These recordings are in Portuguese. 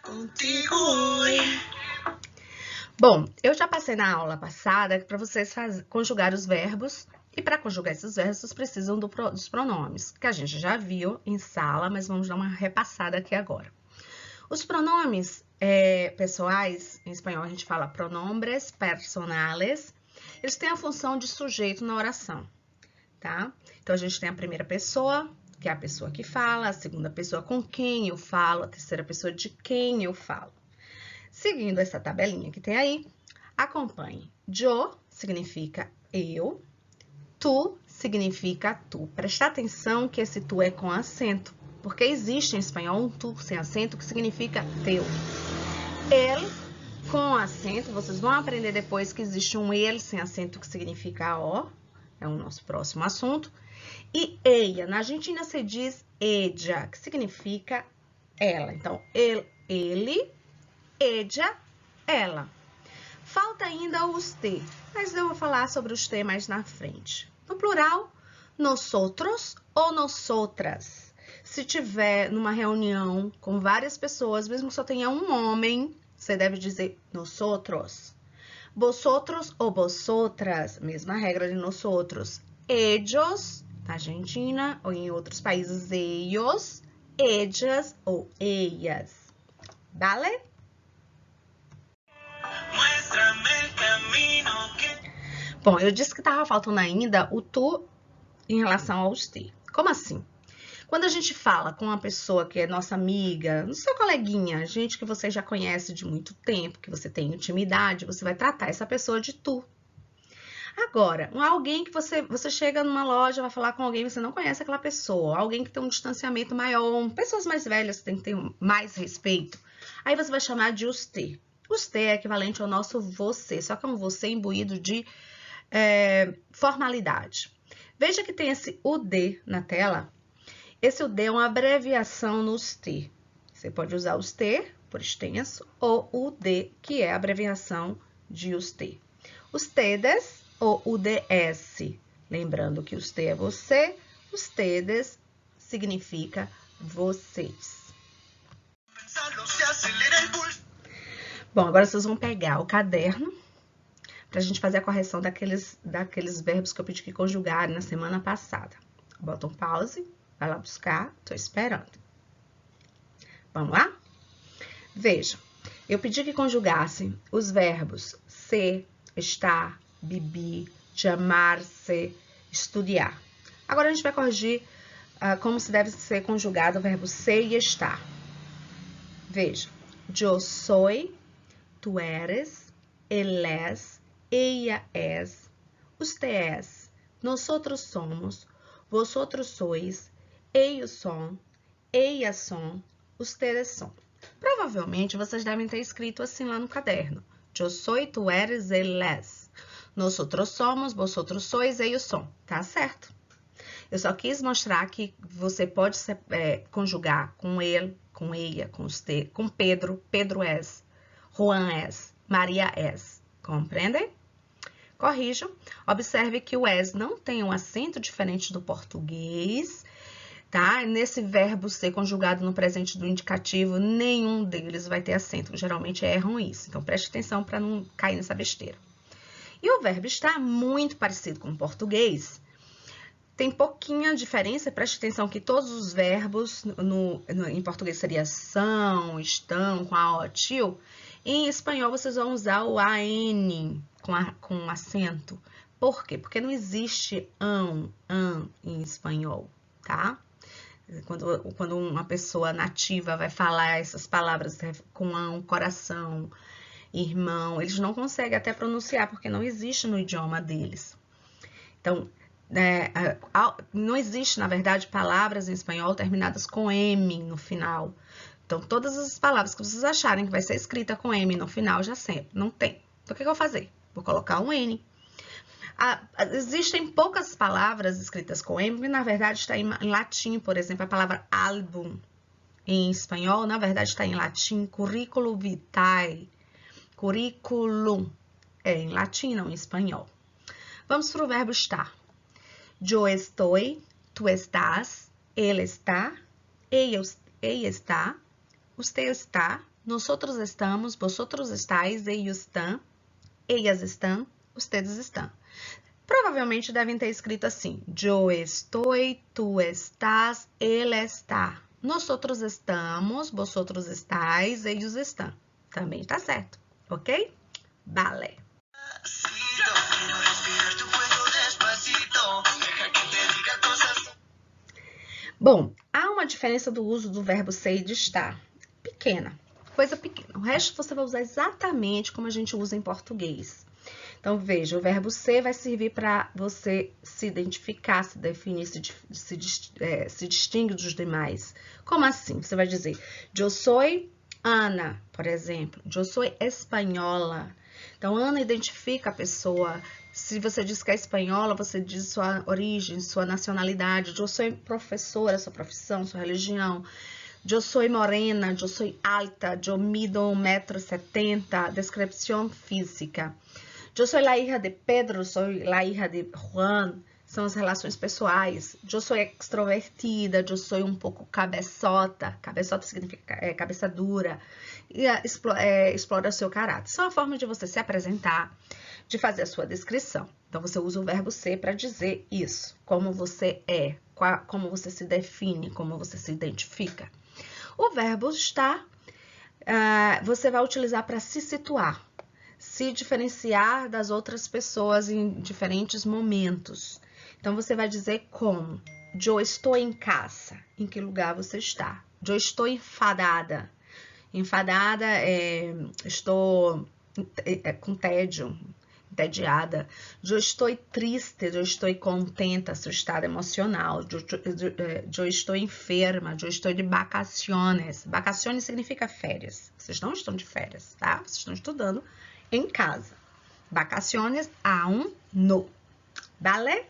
contigo hoy. Bom, eu já passei na aula passada para vocês conjugar os verbos. E para conjugar esses verbos, vocês precisam dos pronomes, que a gente já viu em sala, mas vamos dar uma repassada aqui agora. Os pronomes pessoais, em espanhol a gente fala pronombres personales, eles têm a função de sujeito na oração, tá? Então, a gente tem a primeira pessoa, que é a pessoa que fala, a segunda pessoa com quem eu falo, a terceira pessoa de quem eu falo. Seguindo essa tabelinha que tem aí, acompanhe. Yo significa eu, tu significa tu. Presta atenção que esse tu é com acento, porque existe em espanhol um tu sem acento que significa teu. Ele com acento, vocês vão aprender depois que existe um ele sem acento que significa o, é o nosso próximo assunto. E ella, na Argentina se diz ella, que significa ela. Então, ele, ella, ela. Falta ainda os te, mas eu vou falar sobre os te mais na frente. No plural, nosotros ou nosotras. Se tiver numa reunião com várias pessoas, mesmo que só tenha um homem, você deve dizer nosotros. Vosotros ou vosotras, mesma regra de nosotros. Ellos, na Argentina ou em outros países, ellos, ellas ou ellas. Vale? Bom, eu disse que estava faltando ainda o tu em relação aos te. Como assim? Quando a gente fala com uma pessoa que é nossa amiga, seu coleguinha, gente que você já conhece de muito tempo, que você tem intimidade, você vai tratar essa pessoa de tu. Agora, alguém que você chega numa loja, vai falar com alguém, você não conhece aquela pessoa, alguém que tem um distanciamento maior, pessoas mais velhas que tem que ter mais respeito, aí você vai chamar de usted. Usted é equivalente ao nosso você, só que é um você imbuído de formalidade. Veja que tem esse UD na tela. Esse UD é uma abreviação no usted. Você pode usar usted por extenso ou UD, que é a abreviação de usted. Ustedes ou UDS. Lembrando que usted é você, ustedes significa vocês. Bom, agora vocês vão pegar o caderno para a gente fazer a correção daqueles verbos que eu pedi que conjugarem na semana passada. Bota um pause, vai lá buscar, tô esperando. Vamos lá? Vejam, eu pedi que conjugassem os verbos ser, estar, beber, chamar-se, estudar. Agora a gente vai corrigir como se deve ser conjugado o verbo ser e estar. Veja, yo soy, tu eres, él es, ella es, usted es, nosotros somos, vosotros sois, ellos son, ellas son, ustedes son. Provavelmente vocês devem ter escrito assim lá no caderno. Yo soy, tu eres, él es. Nosotros somos, vosotros sois, ellos son. Tá certo? Eu só quis mostrar que você pode conjugar com ele, com ella, com usted, com Pedro, Pedro es, Juan es, Maria es. Compreendem? Corrijam. Observe que o es não tem um acento diferente do português, tá? Nesse verbo ser conjugado no presente do indicativo, nenhum deles vai ter acento. Geralmente erram isso. Então, preste atenção para não cair nessa besteira. E o verbo estar muito parecido com o português. Tem pouquinha diferença, preste atenção que todos os verbos, em português seria são, estão, com a o tio. Em espanhol, vocês vão usar o AN com acento. Por quê? Porque não existe an em espanhol, tá? Quando uma pessoa nativa vai falar essas palavras com an, coração, irmão, eles não conseguem até pronunciar, porque não existe no idioma deles. Então, não existe, na verdade, palavras em espanhol terminadas com M no final. Então, todas as palavras que vocês acharem que vai ser escrita com M no final, já sempre, não tem. Então, o que eu vou fazer? Vou colocar um N. Existem poucas palavras escritas com M, que na verdade está em latim, por exemplo, a palavra álbum em espanhol, na verdade está em latim, currículo vitae, currículum, em latim, não em espanhol. Vamos para o verbo estar. Yo estoy, tu estás, él está, ella está, usted está, nosotros estamos, vosotros estáis, ellos estão, ellas estão, ustedes estão. Provavelmente devem ter escrito assim, yo estoy, tú estás, él está. Nosotros estamos, vosotros estáis, ellos estão. Também está certo, ok? Vale. Bom, há uma diferença do uso do verbo ser e de estar. Pequena, coisa pequena. O resto você vai usar exatamente como a gente usa em português. Então, veja, o verbo ser vai servir para você se identificar, se definir, se distingue dos demais. Como assim? Você vai dizer, yo soy Ana, por exemplo. Yo soy espanhola. Então, Ana identifica a pessoa. Se você diz que é espanhola, você diz sua origem, sua nacionalidade. Eu sou professora, sua profissão, sua religião. Eu sou morena, eu sou alta, eu mido 1,70 m. Descrição física. Eu sou a hija de Pedro, sou a hija de Juan. São as relações pessoais. Eu sou extrovertida, eu sou um pouco cabeçota. Cabeçota significa cabeça dura. E explora o seu caráter. Isso é uma forma de você se apresentar, de fazer a sua descrição. Então, você usa o verbo ser para dizer isso. Como você é, como você se define, como você se identifica. O verbo estar, você vai utilizar para se situar. Se diferenciar das outras pessoas em diferentes momentos. Então, você vai dizer como. Eu estou em casa. Em que lugar você está? Eu estou enfadada. Enfadada, estou com tédio, entediada. Eu estou triste, eu estou contenta, seu estado emocional. Eu estou enferma, eu estou de vacaciones. Vacaciones significa férias. Vocês não estão de férias, tá? Vocês estão estudando em casa. Vacaciones aún no. Vale?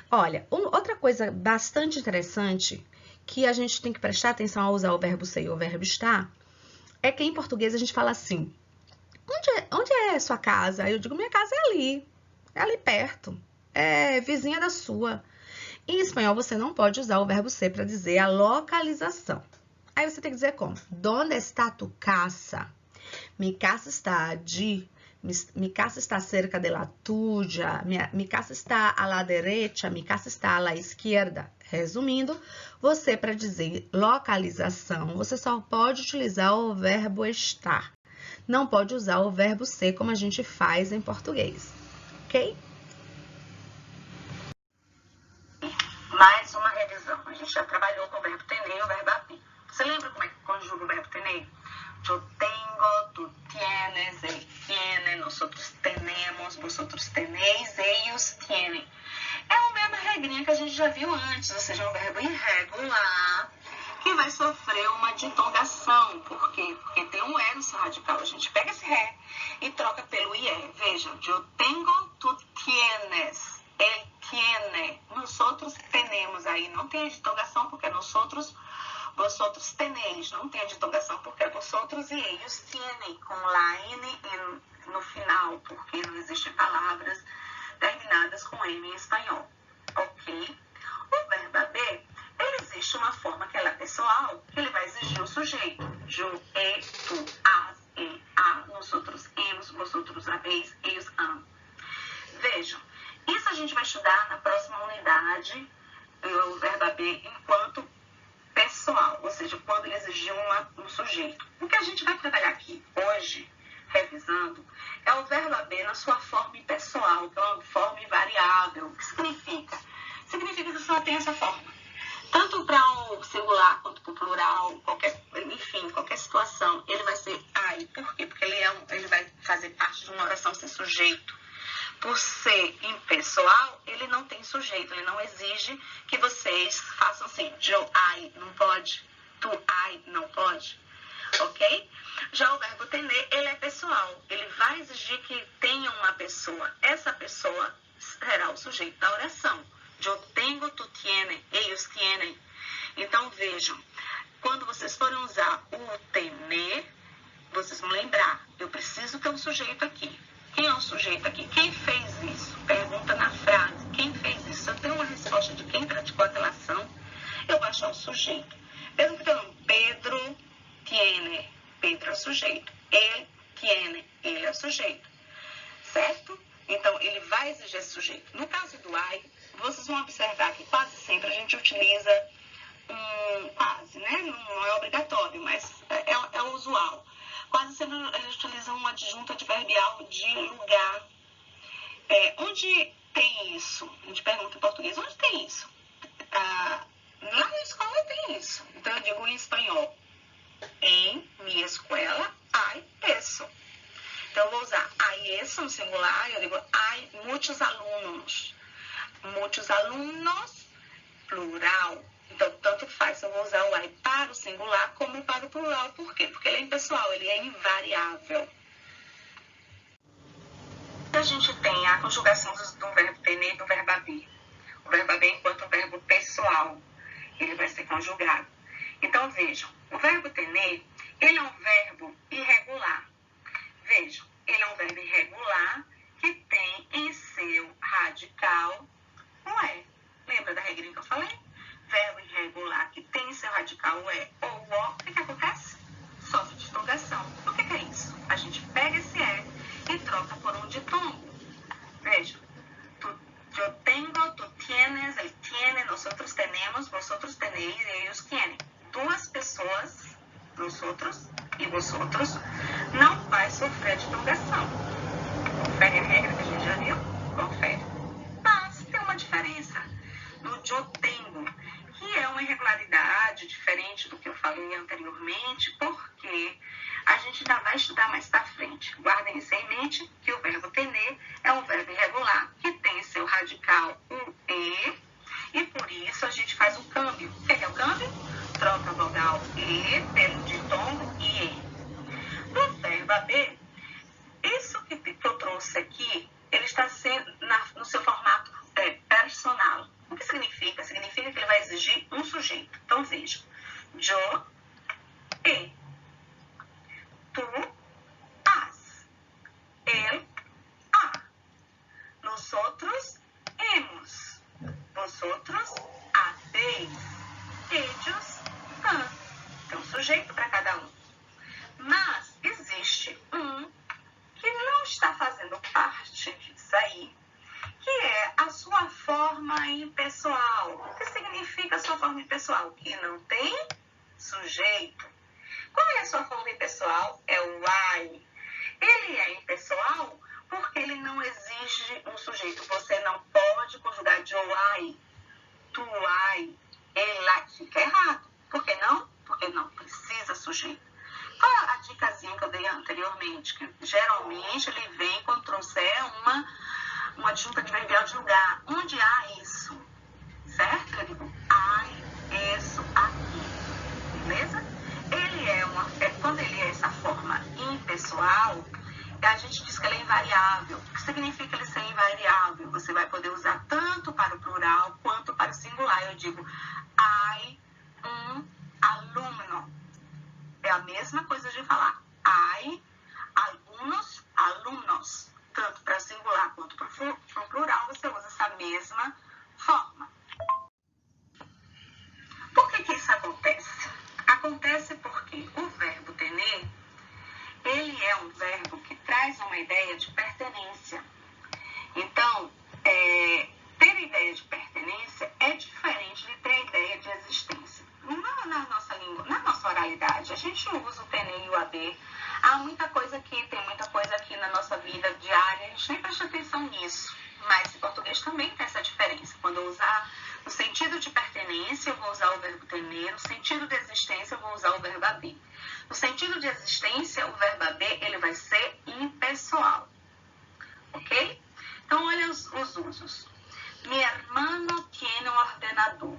Olha, outra coisa bastante interessante que a gente tem que prestar atenção ao usar o verbo ser e o verbo estar é que em português a gente fala assim, onde é sua casa? Aí eu digo, minha casa é ali perto, é vizinha da sua. Em espanhol você não pode usar o verbo ser para dizer a localização. Aí você tem que dizer como? ¿Dónde está tu casa? Mi casa está allí. Mi casa está cerca de la tuya. Mi casa está a la derecha. Mi casa está a la izquierda. Resumindo, você para dizer localização, você só pode utilizar o verbo estar. Não pode usar o verbo ser como a gente faz em português. Ok? Mais uma revisão. A gente já trabalhou com o verbo tener e o verbo haber. Você lembra como é que conjuga o verbo tener? Yo tengo, tú tienes, él tiene, nosotros tenemos, vosotros tenéis, ellos tienen. É a mesma regrinha que a gente já viu antes, ou seja, é um verbo irregular que vai sofrer uma ditogação. Por quê? Porque tem um E no seu radical. A gente pega esse ré e troca pelo IE. Veja, yo tengo, tú tienes, él tiene, nosotros tenemos. Aí não tem a ditogação porque nosotros... Vosotros tenéis, não tem a ditogação porque é vosotros e eles tienen, com la N no final, porque não existem palavras terminadas com M em espanhol, ok? O verbo haber, ele existe uma forma que ela é pessoal, que ele vai exigir o sujeito. Eu, tu, as, ele, a, nosotros hemos, vosotros habéis, eles han. Vejam, isso a gente vai estudar na próxima unidade, o verbo haber enquanto pessoal, ou seja, quando ele exigir um sujeito. O que a gente vai trabalhar aqui hoje, revisando, é o verbo haber na sua forma impessoal, que é uma forma invariável. O que significa? Significa que só tem essa forma. Tanto para o singular quanto para o plural, qualquer situação, ele vai ser ai. Por quê? Porque ele vai fazer parte de uma oração sem sujeito. Por ser impessoal, ele não tem sujeito, ele não exige que vocês façam assim, eu, ai, não pode, tu, ai, não pode, ok? Já o verbo tener, ele é pessoal, ele vai exigir que tenha uma pessoa, essa pessoa será o sujeito da oração. Eu tenho, tu tienes, ellos tienen. Então, vejam, quando vocês forem usar o tener, vocês vão lembrar, eu preciso ter um sujeito aqui. Quem é o sujeito aqui? Quem fez isso? Pergunta na frase. Quem fez isso? Se eu tenho uma resposta de quem praticou aquela ação, eu vou achar o sujeito. Mesmo que eu não, Pedro tiene. sujeito. Él tiene, ele é o sujeito. Certo? Então, ele vai exigir esse sujeito. No caso do I, vocês vão observar que quase sempre a gente utiliza quase, né? Não é obrigatório, mas é o usual. Quase sempre a gente utiliza uma adjunta adverbial de lugar. Onde tem isso? A gente pergunta em português, onde tem isso? Lá na escola tem isso. Então, eu digo em espanhol. Em minha escola, hay eso. Então, eu vou usar hay eso no singular. Eu digo, hay muchos alunos. Muchos alunos, plural. Então, tanto faz. Eu vou usar o hay para o singular como para o plural. Por quê? Porque ele é impessoal, ele é invariável. A gente tem a conjugação do verbo tener e do verbo haver. O verbo haver enquanto verbo pessoal, ele vai ser conjugado. Então, vejam, o verbo tener, ele é um verbo irregular. Vejam, ele é um verbo irregular que tem em seu radical o é. Lembra da regrinha que eu falei? Verbo irregular que tem em seu radical o é ou o, o que acontece? Sofre de conjugação. O que é isso? A gente pega esse é e troca por um ditongo. Veja, yo tengo, tú tienes, él tiene, nosotros tenemos, vosotros tenéis y ellos tienen. Duas pessoas, nosotros e vosotros, não vai sofrer de conjugação. Confere a regra que a gente já viu? Confere. Mas tem uma diferença no yo tengo, que é uma irregularidade diferente do que eu falei anteriormente, porque a gente ainda vai estudar mais para frente. Guardem isso em mente, que o verbo tener é um verbo irregular, que tem seu radical o e por isso a gente faz um câmbio. O que é o câmbio? Troca a vogal e pelo ditongo e. No verbo haver, isso que eu trouxe aqui, ele está sendo no seu formato personal. O que significa? Significa que ele vai exigir um sujeito. Então, veja. Yo, he. Tu, has. Él, ha. Nosotros, hemos. Vosotros, habéis. Ellos, han. Tem um sujeito para cada um. Mas existe um que não está fazendo parte disso aí, que é a sua forma impessoal. O que significa a sua forma impessoal? Que não tem sujeito. Qual é a sua forma impessoal? É o I. Ele é impessoal porque ele não exige um sujeito. Você não pode conjugar de I, tu I, ele lá. Fica errado. Por que não? Porque não precisa sujeito. Qual é a dicasinha que eu dei anteriormente? Que geralmente ele vem quando trouxer uma adjunta adverbial de lugar. Onde há isso? Certo? Eu digo, há isso aqui. Beleza? Quando ele é essa forma impessoal, a gente diz que ele é invariável. O que significa ele ser invariável? Você vai poder usar tanto para o plural quanto para o singular. Eu digo, hay um aluno. É a mesma coisa de falar hay algunos alunos. Tanto para o singular quanto para o plural, você usa essa mesma forma. Por que isso acontece? Acontece porque o verbo tener, ele é um verbo que traz uma ideia de pertenência. Então, ter a ideia de pertenência é diferente de ter a ideia de existência. Na nossa língua, na nossa oralidade, a gente usa o tener e o haver. Há muita coisa aqui, tem muita coisa aqui na nossa vida diária, a gente nem presta atenção nisso. Mas em português também tem essa diferença. Quando eu usar no sentido de pertenência, eu vou usar o verbo tener. No sentido de existência, eu vou usar o verbo haver. No sentido de existência, o verbo haver, ele vai ser impessoal. Ok? Então, olha os usos. Mi hermano tiene um ordenador.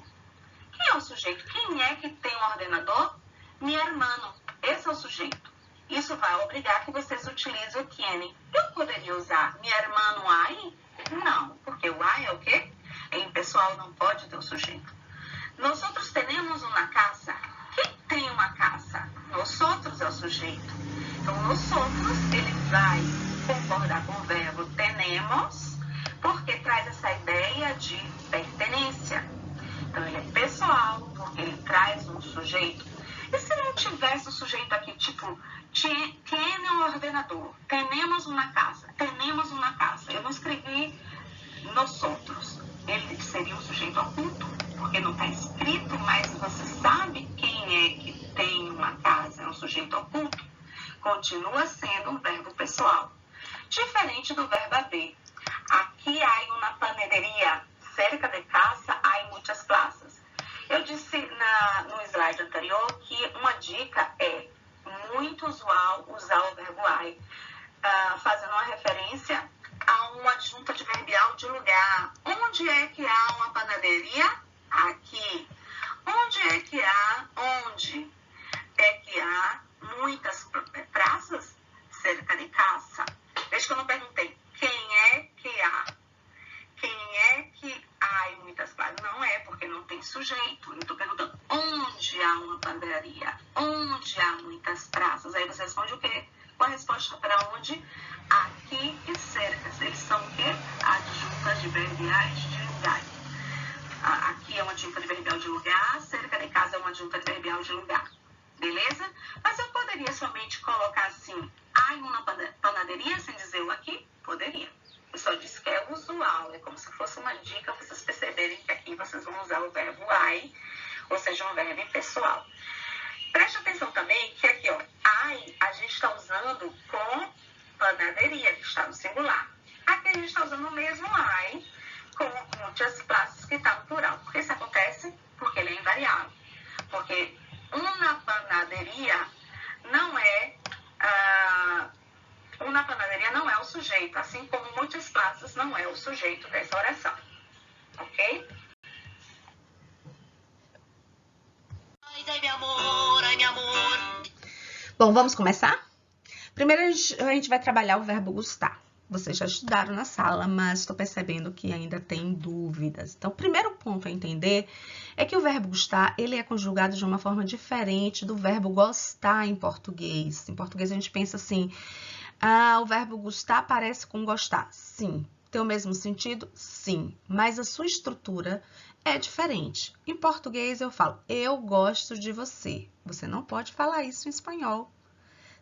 Quem é o sujeito? Quem é que tem um ordenador? Mi hermano. Esse é o sujeito. Isso vai obrigar que vocês utilizem o tiene. Eu poderia usar mi hermano hay? Não, porque o hay é o quê? É impessoal, não pode ter o sujeito. Nosotros tenemos uma casa. Quem tem uma casa? Nosotros é o sujeito. Então, nosotros, ele vai concordar com o verbo tenemos, porque traz essa ideia de pertenência. Então, ele é pessoal, porque ele traz um sujeito. E se não tivesse o sujeito aqui, tipo, tiene um ordenador, tenemos uma casa, eu não escrevi nosotros. Ele seria um sujeito oculto, porque não está escrito, mas você sabe quem é que tem uma casa, é um sujeito oculto. Continua sendo um verbo pessoal. Diferente do verbo haver. Aqui há uma panaderia, cerca de casa há muitas plazas. Eu disse no slide anterior que uma dica é muito usual usar o verbo há, fazendo uma referência a uma adjunta adverbial de lugar. Onde é que há uma panaderia? Aqui. Onde é que há muitas praças? Cerca de casa. Veja que eu não perguntei quem é que há. Quem é que há em muitas praças? Não é, porque não tem sujeito. Eu estou perguntando onde há uma padaria, onde há muitas praças. Aí você responde o quê? Qual a resposta para onde? Aqui e cerca. Eles são o quê? Adjuntas adverbiais de lugar. Aqui é uma adjunta adverbial de lugar, cerca de casa é uma adjunta adverbial de lugar. Beleza? Mas eu poderia somente colocar assim, há uma panaderia sem dizer o aqui? Poderia. Eu só disse que é usual, é como se fosse uma dica para vocês perceberem que aqui vocês vão usar o verbo ai, ou seja, um verbo impessoal. Preste atenção também que aqui, ó, ai, a gente está usando com panaderia, que está no singular. Aqui a gente está usando o mesmo ai com muitas praças que está no plural. Por que isso acontece? Porque ele é invariável. Porque uma panaderia não é... Uma panaderia não é o sujeito, assim como muitas praças não é o sujeito dessa oração. Ok? Ai, meu amor, ai, meu amor. Bom, vamos começar? Primeiro a gente vai trabalhar o verbo gustar. Vocês já estudaram na sala, mas estou percebendo que ainda tem dúvidas. Então, o primeiro ponto a entender é que o verbo gustar, ele é conjugado de uma forma diferente do verbo gostar em português. Em português a gente pensa assim, o verbo gustar parece com gostar. Sim. Tem o mesmo sentido? Sim. Mas a sua estrutura é diferente. Em português eu falo, eu gosto de você. Você não pode falar isso em espanhol.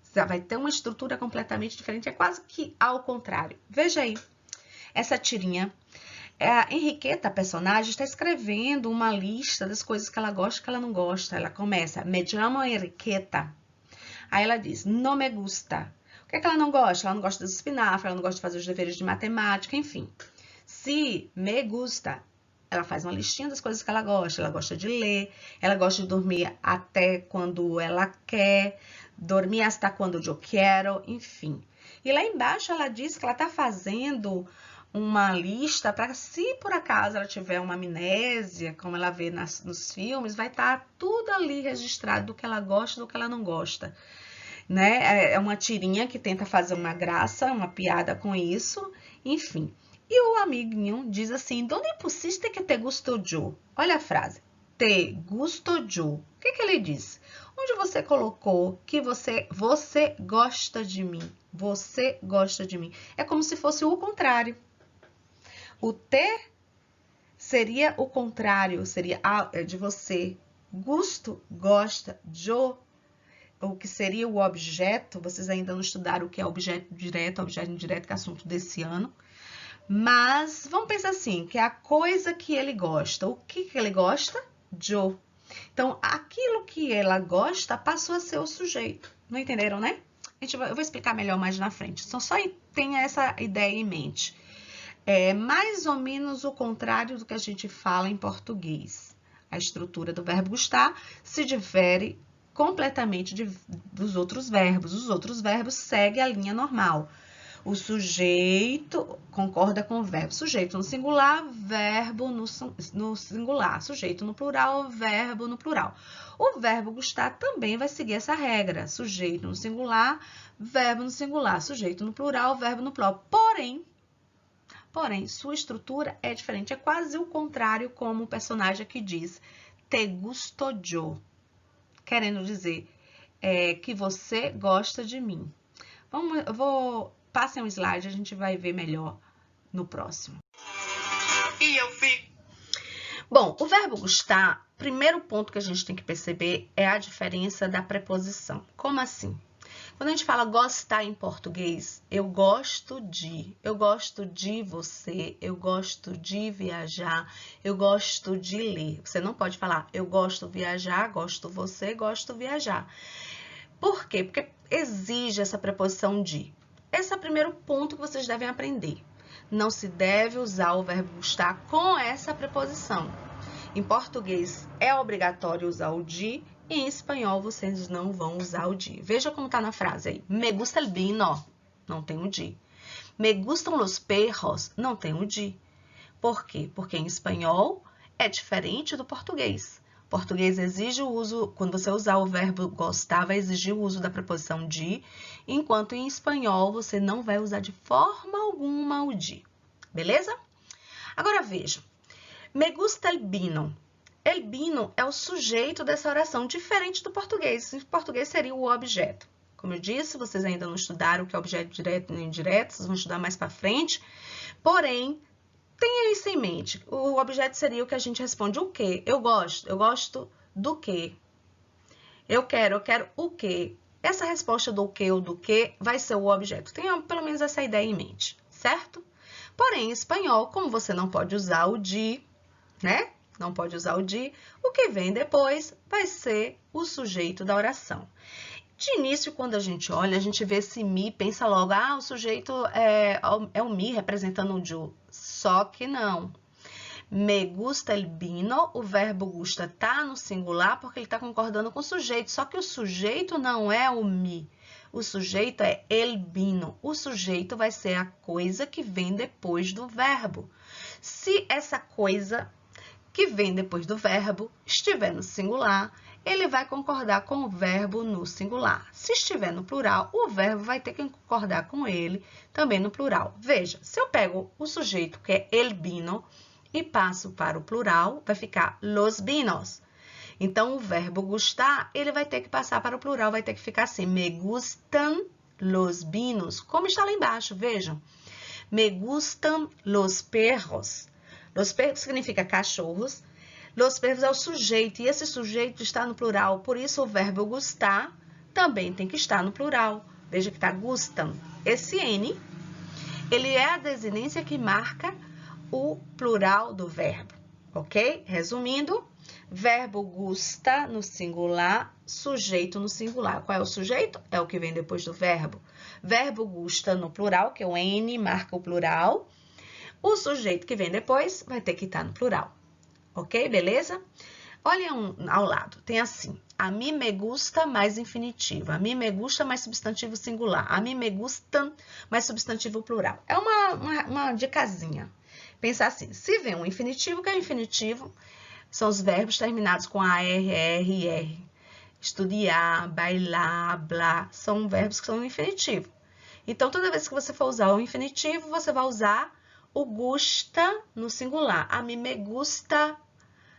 Você vai ter uma estrutura completamente diferente, é quase que ao contrário. Veja aí, essa tirinha. A Henriqueta, a personagem, está escrevendo uma lista das coisas que ela gosta e que ela não gosta. Ela começa, me chamo Henriqueta. Aí ela diz, não me gusta. O que é que ela não gosta? Ela não gosta dos espinafres, ela não gosta de fazer os deveres de matemática, enfim. Se me gusta, ela faz uma listinha das coisas que ela gosta de ler, ela gosta de dormir até quando ela quer, dormir hasta quando eu quero, enfim. E lá embaixo ela diz que ela está fazendo uma lista para se por acaso ela tiver uma amnésia, como ela vê nos filmes, vai estar tudo ali registrado do que ela gosta e do que ela não gosta. Né? É uma tirinha que tenta fazer uma graça, uma piada com isso, enfim. E o amiguinho diz assim, ¿dónde pusiste que te gusto yo? Olha a frase, te gusto yo. O que ele diz? Onde você colocou que você gosta de mim? Você gosta de mim. É como se fosse o contrário. O te seria o contrário, seria de você. Gusto, gosta, yo, o que seria o objeto. Vocês ainda não estudaram o que é objeto direto, objeto indireto, que é assunto desse ano. Mas vamos pensar assim, que é a coisa que ele gosta. O que ele gosta? Yo. Então, aquilo que ela gosta passou a ser o sujeito. Não entenderam, né? Eu vou explicar melhor mais na frente. Então, só tenha essa ideia em mente. É mais ou menos o contrário do que a gente fala em português. A estrutura do verbo gostar se difere completamente dos outros verbos. Os outros verbos seguem a linha normal. O sujeito concorda com o verbo. Sujeito no singular, verbo no singular. Sujeito no plural, verbo no plural. O verbo gostar também vai seguir essa regra. Sujeito no singular, verbo no singular. Sujeito no plural, verbo no plural. Porém, sua estrutura é diferente. É quase o contrário, como o personagem aqui diz. Te gusto yo. Querendo dizer que você gosta de mim. Passem um slide, a gente vai ver melhor no próximo. E eu fico. Bom, o verbo gostar, primeiro ponto que a gente tem que perceber é a diferença da preposição. Como assim? Quando a gente fala gostar em português, eu gosto de você, eu gosto de viajar, eu gosto de ler. Você não pode falar eu gosto viajar, gosto você, gosto viajar. Por quê? Porque exige essa preposição de. Esse é o primeiro ponto que vocês devem aprender. Não se deve usar o verbo gostar com essa preposição. Em português é obrigatório usar o de, e em espanhol vocês não vão usar o de. Veja como está na frase aí. Me gusta el vino, não tem o de. Me gustam los perros, não tem o de. Por quê? Porque em espanhol é diferente do português. O português exige o uso, quando você usar o verbo gostar, vai exigir o uso da preposição de, enquanto em espanhol você não vai usar de forma alguma o de. Beleza? Agora veja. Me gusta el vino. El vino é o sujeito dessa oração, diferente do português. Em português seria o objeto. Como eu disse, vocês ainda não estudaram o que é objeto direto e indireto, vocês vão estudar mais para frente. Porém, tenha isso em mente. O objeto seria o que a gente responde o quê? Eu gosto do quê? Eu quero o quê? Essa resposta do quê ou do quê vai ser o objeto. Tenha pelo menos essa ideia em mente, certo? Porém, em espanhol, como você não pode usar o de, né? Não pode usar o de, o que vem depois vai ser o sujeito da oração. De início, quando a gente olha, a gente vê esse me, pensa logo, o sujeito é o me representando o de. Só que não. Me gusta el vino, o verbo gusta tá no singular porque ele está concordando com o sujeito, só que o sujeito não é o me. O sujeito é el vino. O sujeito vai ser a coisa que vem depois do verbo. Se essa coisa que vem depois do verbo estiver no singular, ele vai concordar com o verbo no singular. Se estiver no plural, o verbo vai ter que concordar com ele também no plural. Veja, se eu pego o sujeito que é el vino e passo para o plural, vai ficar los vinos. Então, o verbo gustar, ele vai ter que passar para o plural, vai ter que ficar assim, me gustan los vinos, como está lá embaixo, vejam. Me gustan los perros. Los perros significa cachorros. Los perros é o sujeito, e esse sujeito está no plural, por isso o verbo gustar também tem que estar no plural. Veja que está gustam. Esse N, ele é a desinência que marca o plural do verbo, ok? Resumindo, verbo gusta no singular, sujeito no singular. Qual é o sujeito? É o que vem depois do verbo. Verbo gusta no plural, que é o N, marca o plural. O sujeito que vem depois vai ter que estar no plural. Ok? Beleza? Olha ao lado. Tem assim, a mim me gusta mais infinitivo. A mim me gusta mais substantivo singular. A mim me gustam mais substantivo plural. É uma dicasinha. Pensar assim, se vem um infinitivo, que é infinitivo, são os verbos terminados com AR, R e R. Estudiar, bailar, blá, são verbos que são no infinitivo. Então, toda vez que você for usar o infinitivo, você vai usar o gusta no singular. A mim me gusta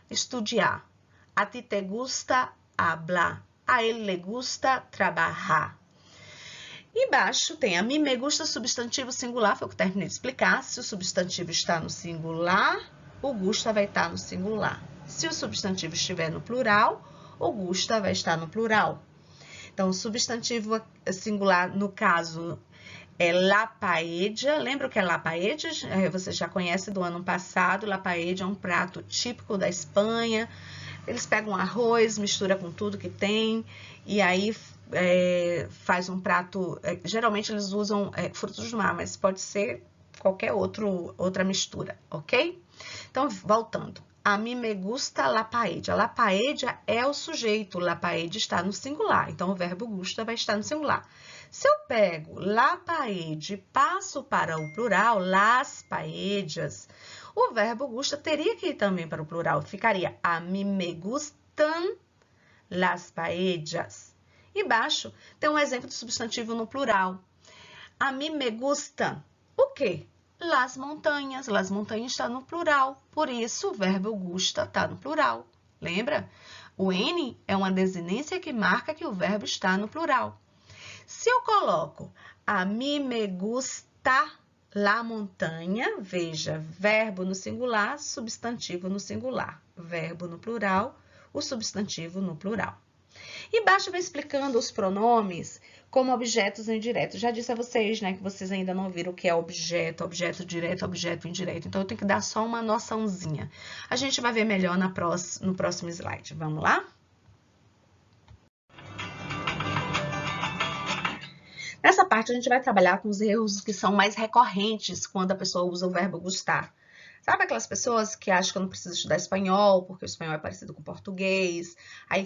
estudiar. A ti te gusta hablar. A ele le gusta trabalhar. Embaixo tem a mim me gusta substantivo singular, foi o que eu terminei de explicar. Se o substantivo está no singular, o gusta vai estar no singular. Se o substantivo estiver no plural, o gusta vai estar no plural. Então, o substantivo singular, no caso, é la paella. Lembra o que é la paella? Você já conhece do ano passado. La paella é um prato típico da Espanha. Eles pegam arroz, mistura com tudo que tem e aí faz um prato. Geralmente eles usam frutos do mar, mas pode ser qualquer outra mistura, ok? Então, voltando. A mim me gusta la paella. La paella é o sujeito, la paella está no singular, então o verbo gusta vai estar no singular. Se eu pego la paella e passo para o plural, las paellas, o verbo gusta teria que ir também para o plural, ficaria a mim me gustan las paellas. Embaixo tem um exemplo de substantivo no plural. A mim me gustan o quê? Las montanhas está no plural, por isso o verbo gusta está no plural. Lembra? O N é uma desinência que marca que o verbo está no plural. Se eu coloco a mim me gusta La montanha, veja, verbo no singular, substantivo no singular. Verbo no plural, o substantivo no plural. E baixo vai explicando os pronomes como objetos indiretos. Já disse a vocês, né, que vocês ainda não viram o que é objeto, objeto direto, objeto indireto. Então, eu tenho que dar só uma noçãozinha. A gente vai ver melhor no próximo slide. Vamos lá? Nessa parte, a gente vai trabalhar com os erros que são mais recorrentes quando a pessoa usa o verbo gostar. Sabe aquelas pessoas que acham que eu não preciso estudar espanhol, porque o espanhol é parecido com o português, aí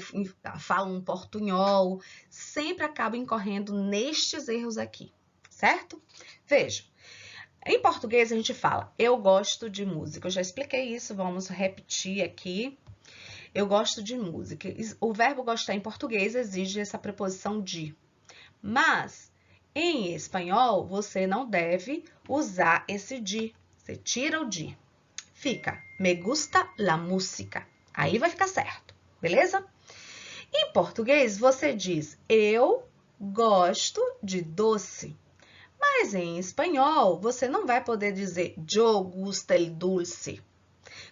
falam um portunhol, sempre acabam incorrendo nestes erros aqui, certo? Vejam, em português a gente fala, eu gosto de música. Eu já expliquei isso, vamos repetir aqui. Eu gosto de música. O verbo gostar em português exige essa preposição de, mas em espanhol você não deve usar esse de, você tira o de. Fica, me gusta la música. Aí vai ficar certo, beleza? Em português, você diz, eu gosto de doce. Mas em espanhol, você não vai poder dizer, yo gusta el dulce.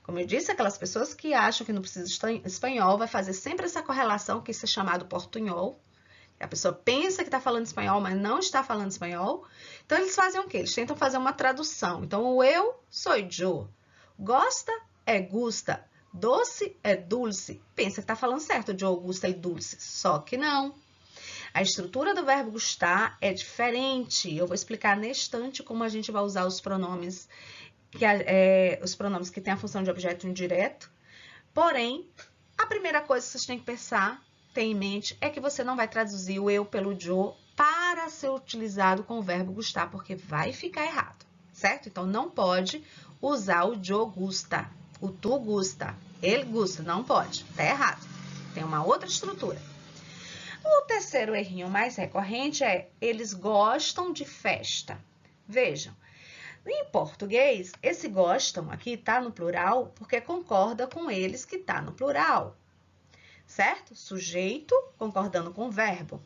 Como eu disse, aquelas pessoas que acham que não precisa de espanhol, vai fazer sempre essa correlação, que isso é chamado portunhol. A pessoa pensa que está falando espanhol, mas não está falando espanhol. Então, eles fazem o quê? Eles tentam fazer uma tradução. Então, o eu sou yo. Gosta é gusta, doce é dulce. Pensa que está falando certo, de gusta e dulce, só que não. A estrutura do verbo gostar é diferente. Eu vou explicar neste instante como a gente vai usar os pronomes que têm a função de objeto indireto. Porém, a primeira coisa que vocês têm que pensar, ter em mente, é que você não vai traduzir o eu pelo yo para ser utilizado com o verbo gostar, porque vai ficar errado, certo? Então, não pode usar o yo gusta, o tu gusta, ele gusta, não pode, tá errado. Tem uma outra estrutura. O terceiro errinho mais recorrente é, eles gostam de festa. Vejam, em português, esse gostam aqui tá no plural porque concorda com eles que tá no plural, certo? Sujeito concordando com o verbo.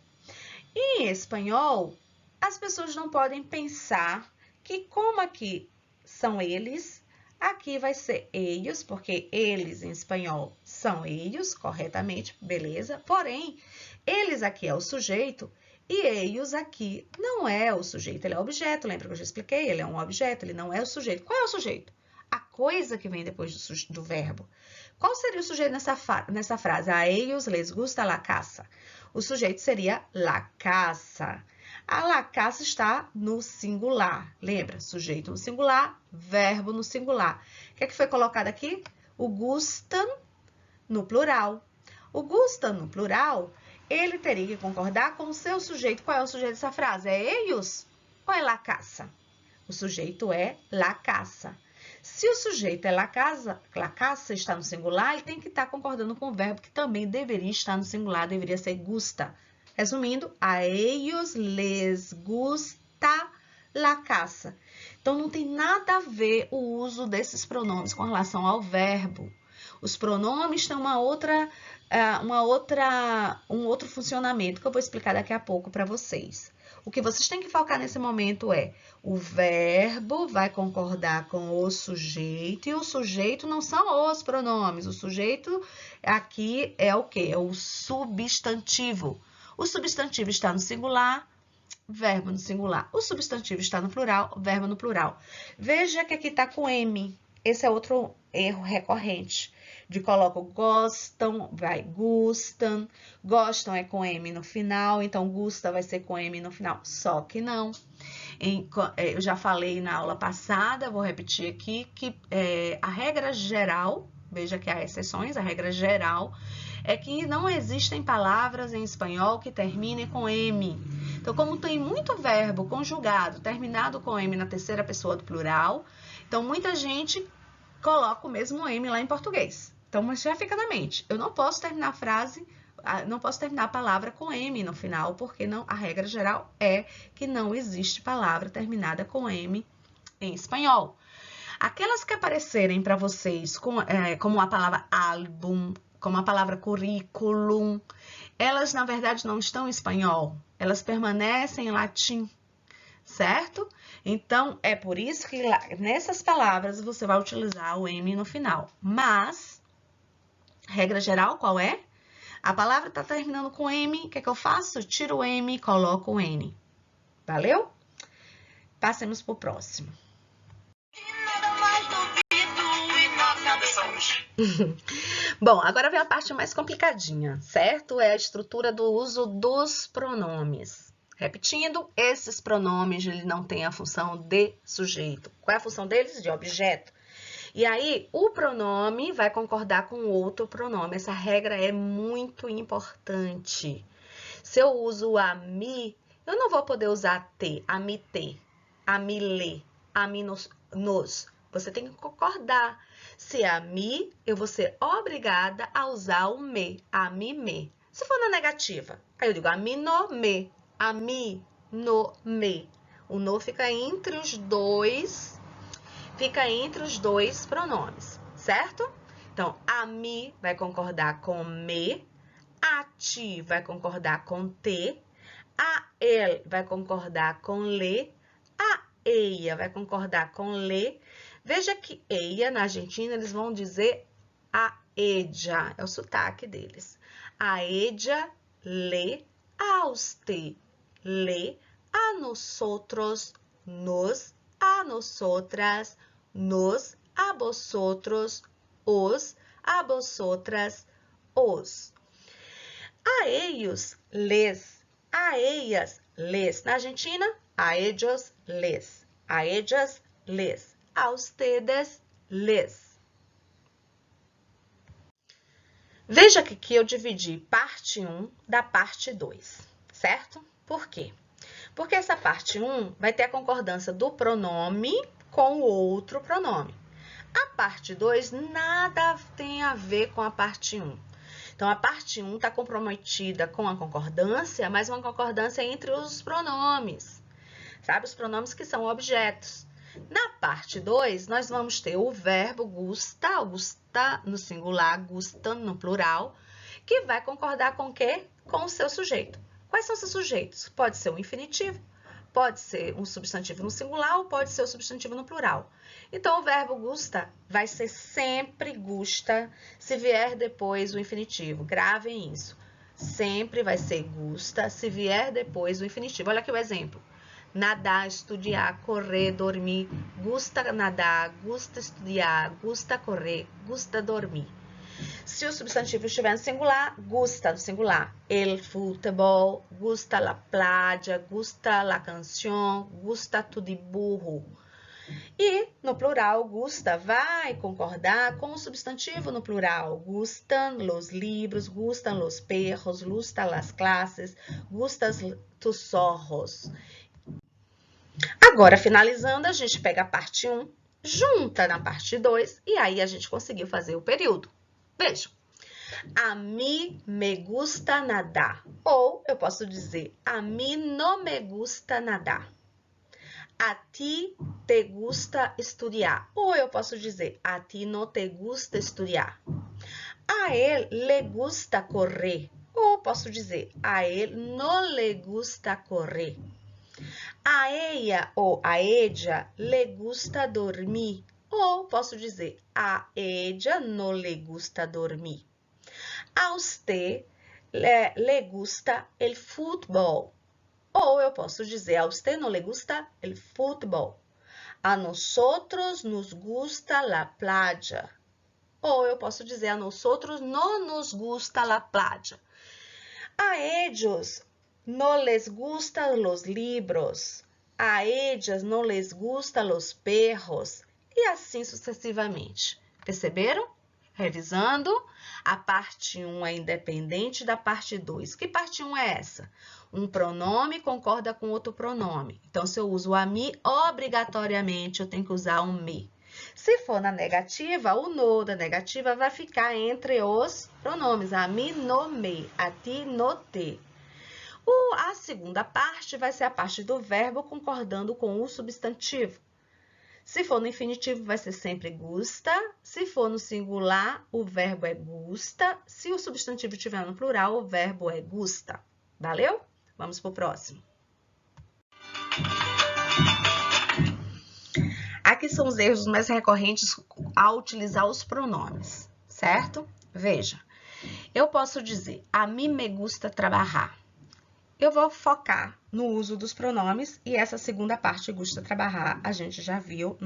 Em espanhol, as pessoas não podem pensar que como aqui são eles, aqui vai ser ellos, porque eles em espanhol são ellos, corretamente, beleza? Porém, eles aqui é o sujeito e ellos aqui não é o sujeito, ele é o objeto, lembra que eu já expliquei? Ele é um objeto, ele não é o sujeito. Qual é o sujeito? A coisa que vem depois do verbo. Qual seria o sujeito nessa frase? A ellos les gusta la casa. O sujeito seria la casa. A la casa está no singular. Lembra? Sujeito no singular, verbo no singular. O que é que foi colocado aqui? O gustan no plural. O gustan no plural, ele teria que concordar com o seu sujeito. Qual é o sujeito dessa frase? É ellos ou é la casa? O sujeito é la casa. Se o sujeito é la casa está no singular, ele tem que estar concordando com o verbo que também deveria estar no singular, deveria ser gusta. Resumindo, a ellos les gusta la casa. Então, não tem nada a ver o uso desses pronomes com relação ao verbo. Os pronomes têm um outro funcionamento que eu vou explicar daqui a pouco para vocês. O que vocês têm que focar nesse momento é o verbo vai concordar com o sujeito e o sujeito não são os pronomes. O sujeito aqui é o quê? É o substantivo. O substantivo está no singular, verbo no singular. O substantivo está no plural, verbo no plural. Veja que aqui está com M. Esse é outro erro recorrente. De coloco gostam, vai gustam. Gostam é com M no final, então gusta vai ser com M no final. Só que não. Eu já falei na aula passada, vou repetir aqui, que a regra geral, veja que há exceções, a regra geral é que não existem palavras em espanhol que terminem com M. Então, como tem muito verbo conjugado terminado com M na terceira pessoa do plural, então muita gente coloca o mesmo M lá em português. Então, mas já fica na mente. Eu não posso terminar a frase, não posso terminar a palavra com M no final, porque a regra geral é que não existe palavra terminada com M em espanhol. Aquelas que aparecerem para vocês como a palavra álbum, como a palavra currículum, elas, na verdade, não estão em espanhol. Elas permanecem em latim. certo? Então, é por isso que nessas palavras você vai utilizar o M no final. Mas, regra geral, qual é? A palavra está terminando com M, o que é que eu faço? Tiro o M e coloco o N. Valeu? Passemos para o próximo. Bom, agora vem a parte mais complicadinha, certo? É a estrutura do uso dos pronomes. Repetindo, esses pronomes ele não têm a função de sujeito. Qual é a função deles? De objeto. E aí, o pronome vai concordar com outro pronome. Essa regra é muito importante. Se eu uso a mi, eu não vou poder usar te, a mi te, a mi le, a mi nos. Você tem que concordar. Se é a mi, eu vou ser obrigada a usar o me, a mi me. Se for na negativa, aí eu digo a mi no me, a mi no me. O no fica entre os dois pronomes, certo? Então, a mi vai concordar com me, a ti vai concordar com te, a el vai concordar com le, a eia vai concordar com le. Veja que eia, na Argentina, eles vão dizer a ella, é o sotaque deles. A ella, le, a usted, le, a nosotros, nos, a nosotras, nos, a vosotros, os, a vosotras, os. A ellos, les, a ellas, les. Na Argentina, a ellos, les, a ellas, les, a ustedes, les. Veja que aqui eu dividi parte 1 da parte 2, certo? Por quê? Porque essa parte 1 vai ter a concordância do pronome com o outro pronome. A parte 2 nada tem a ver com a parte 1. Então, a parte 1 está comprometida com a concordância, mas uma concordância entre os pronomes, sabe? Os pronomes que são objetos. Na parte 2, nós vamos ter o verbo gusta, gusta no singular, gusta no plural, que vai concordar com o quê? Com o seu sujeito. Quais são os seus sujeitos? Pode ser um infinitivo, pode ser um substantivo no singular ou pode ser o substantivo no plural. Então, o verbo gusta vai ser sempre gusta se vier depois o infinitivo. Gravem isso. Sempre vai ser gusta se vier depois o infinitivo. Olha aqui o exemplo. Nadar, estudar, correr, dormir. Gusta nadar, gusta estudar, gusta correr, gusta dormir. Se o substantivo estiver no singular, gusta no singular. El futebol, gusta la playa, gusta la canción, gusta tu de burro. E no plural, gusta vai concordar com o substantivo no plural. Gustan los libros, gustan los perros, gustan las clases, gustas tus zorros. Agora, finalizando, a gente pega a parte 1, junta na parte 2 e aí a gente conseguiu fazer o período. Vejam. A mí me gusta nadar. Ou eu posso dizer, a mí no me gusta nadar. A ti te gusta estudar. Ou eu posso dizer, a ti no te gusta estudar. A él le gusta correr. Ou posso dizer, a él no le gusta correr. A ella ou a ella le gusta dormir. Ou posso dizer, a ella no le gusta dormir. A usted le gusta el fútbol. Ou eu posso dizer, a usted no le gusta el fútbol. A nosotros nos gusta la playa. Ou eu posso dizer, a nosotros no nos gusta la playa. A ellos no les gustan los libros. A ellas no les gustan los perros. E assim sucessivamente. Perceberam? Revisando, a parte 1 é independente da parte 2. Que parte 1 é essa? Um pronome concorda com outro pronome. Então, se eu uso a mi, obrigatoriamente eu tenho que usar um me. Se for na negativa, o no da negativa vai ficar entre os pronomes. A mi, no, me. A ti, no, te. A segunda parte vai ser a parte do verbo concordando com o substantivo. Se for no infinitivo, vai ser sempre gusta. Se for no singular, o verbo é gusta. Se o substantivo estiver no plural, o verbo é gusta. Valeu? Vamos para o próximo. aqui são os erros mais recorrentes ao utilizar os pronomes, certo? Veja, eu posso dizer, a mim me gusta trabalhar. Eu vou focar no uso dos pronomes e essa segunda parte, gusta trabalhar, a gente já viu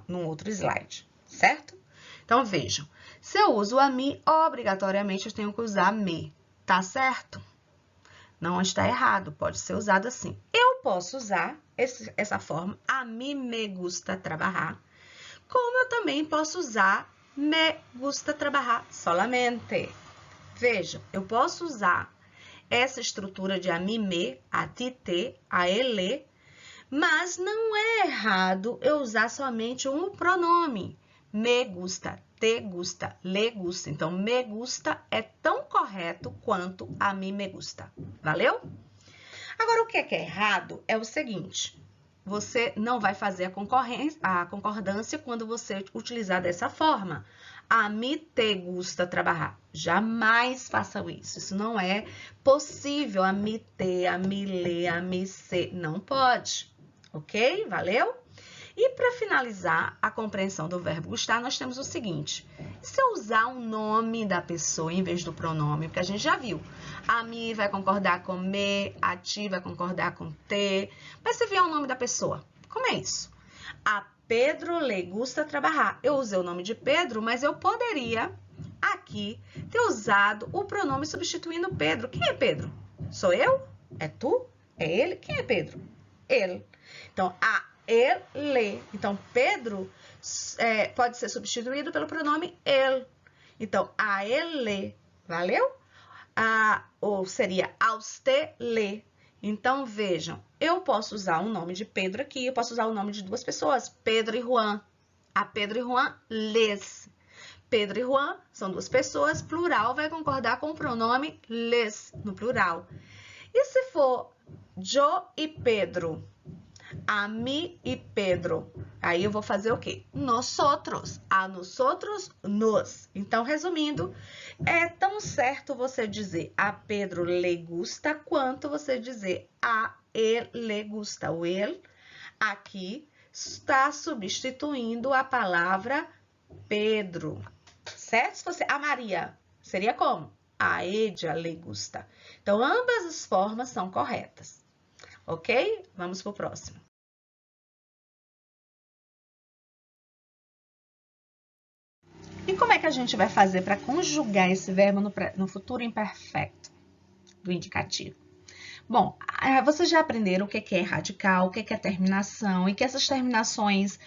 num outro slide, certo? Então, vejam, se eu uso a mim, obrigatoriamente eu tenho que usar me, tá certo? Não está errado, pode ser usado assim. Eu posso usar essa forma, a mim me gusta trabalhar, como eu também posso usar me gusta trabalhar solamente. Veja, eu posso usar essa estrutura de a mim me, a ti te, a ele, mas não é errado eu usar somente um pronome. Me gusta, te gusta, le gusta. Então, me gusta é tão correto quanto a mim me gusta. Valeu? Agora, o que é errado é o seguinte. Você não vai fazer a concordância quando você utilizar dessa forma. A mim te gusta trabalhar. Jamais façam isso. Isso não é possível. A mim te, a mim lê, a mim se. Não pode. Ok? Valeu? E para finalizar a compreensão do verbo gustar, nós temos o seguinte. Se eu usar o nome da pessoa em vez do pronome, porque a gente já viu, a mim vai concordar com me, a ti vai concordar com te, mas se vier o nome da pessoa, como é isso? A Pedro le gusta trabalhar. Eu usei o nome de Pedro, mas eu poderia aqui ter usado o pronome substituindo Pedro. Quem é Pedro? Sou eu? É tu? É ele? Quem é Pedro? Ele. Então, a ele. Então, Pedro pode ser substituído pelo pronome ele. Então, a ele, valeu? Ou seria a usted le. Então, vejam, eu posso usar o nome de Pedro aqui, eu posso usar o nome de duas pessoas, Pedro e Juan. A Pedro e Juan les. Pedro e Juan são duas pessoas, plural vai concordar com o pronome les, no plural. E se for yo e Pedro? A mim e Pedro. Aí eu vou fazer o quê? Nosotros. A nosotros, nos. Então, resumindo, é tão certo você dizer a Pedro le gusta, quanto você dizer a ele le gusta. O ele aqui está substituindo a palavra Pedro. Certo? Se fosse a Maria, seria como? A ella le gusta. Então, ambas as formas são corretas. Ok? Vamos para o próximo. E como é que a gente vai fazer para conjugar esse verbo no futuro imperfeito do indicativo? Bom, vocês já aprenderam o que é radical, o que é terminação, e que essas terminações,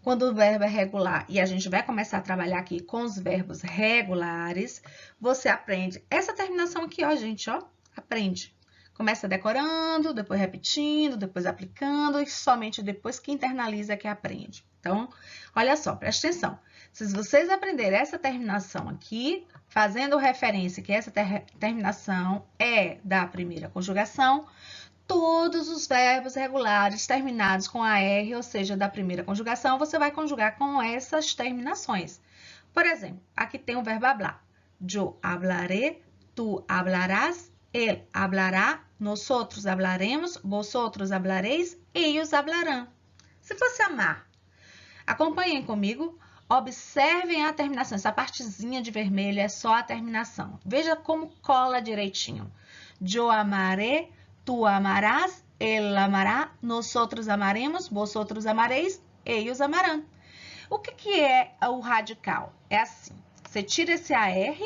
quando o verbo é regular, e a gente vai começar a trabalhar aqui com os verbos regulares, você aprende essa terminação aqui, ó, gente, ó, aprende. Começa decorando, depois repetindo, depois aplicando, e somente depois que internaliza que aprende. Então, olha só, presta atenção. Se vocês aprenderem essa terminação aqui, fazendo referência que essa terminação é da primeira conjugação, todos os verbos regulares terminados com AR, ou seja, da primeira conjugação, você vai conjugar com essas terminações. Por exemplo, aqui tem o verbo hablar. Yo hablaré, tu hablarás, él hablará, nosotros hablaremos, vosotros hablareis, ellos hablarán. Se fosse amar, acompanhem comigo, observem a terminação. Essa partezinha de vermelho é só a terminação. Veja como cola direitinho. Yo amaré, tu amarás, él amará, nosotros amaremos, vosotros amareis, ellos amarán. O que é o radical? É assim, você tira esse AR,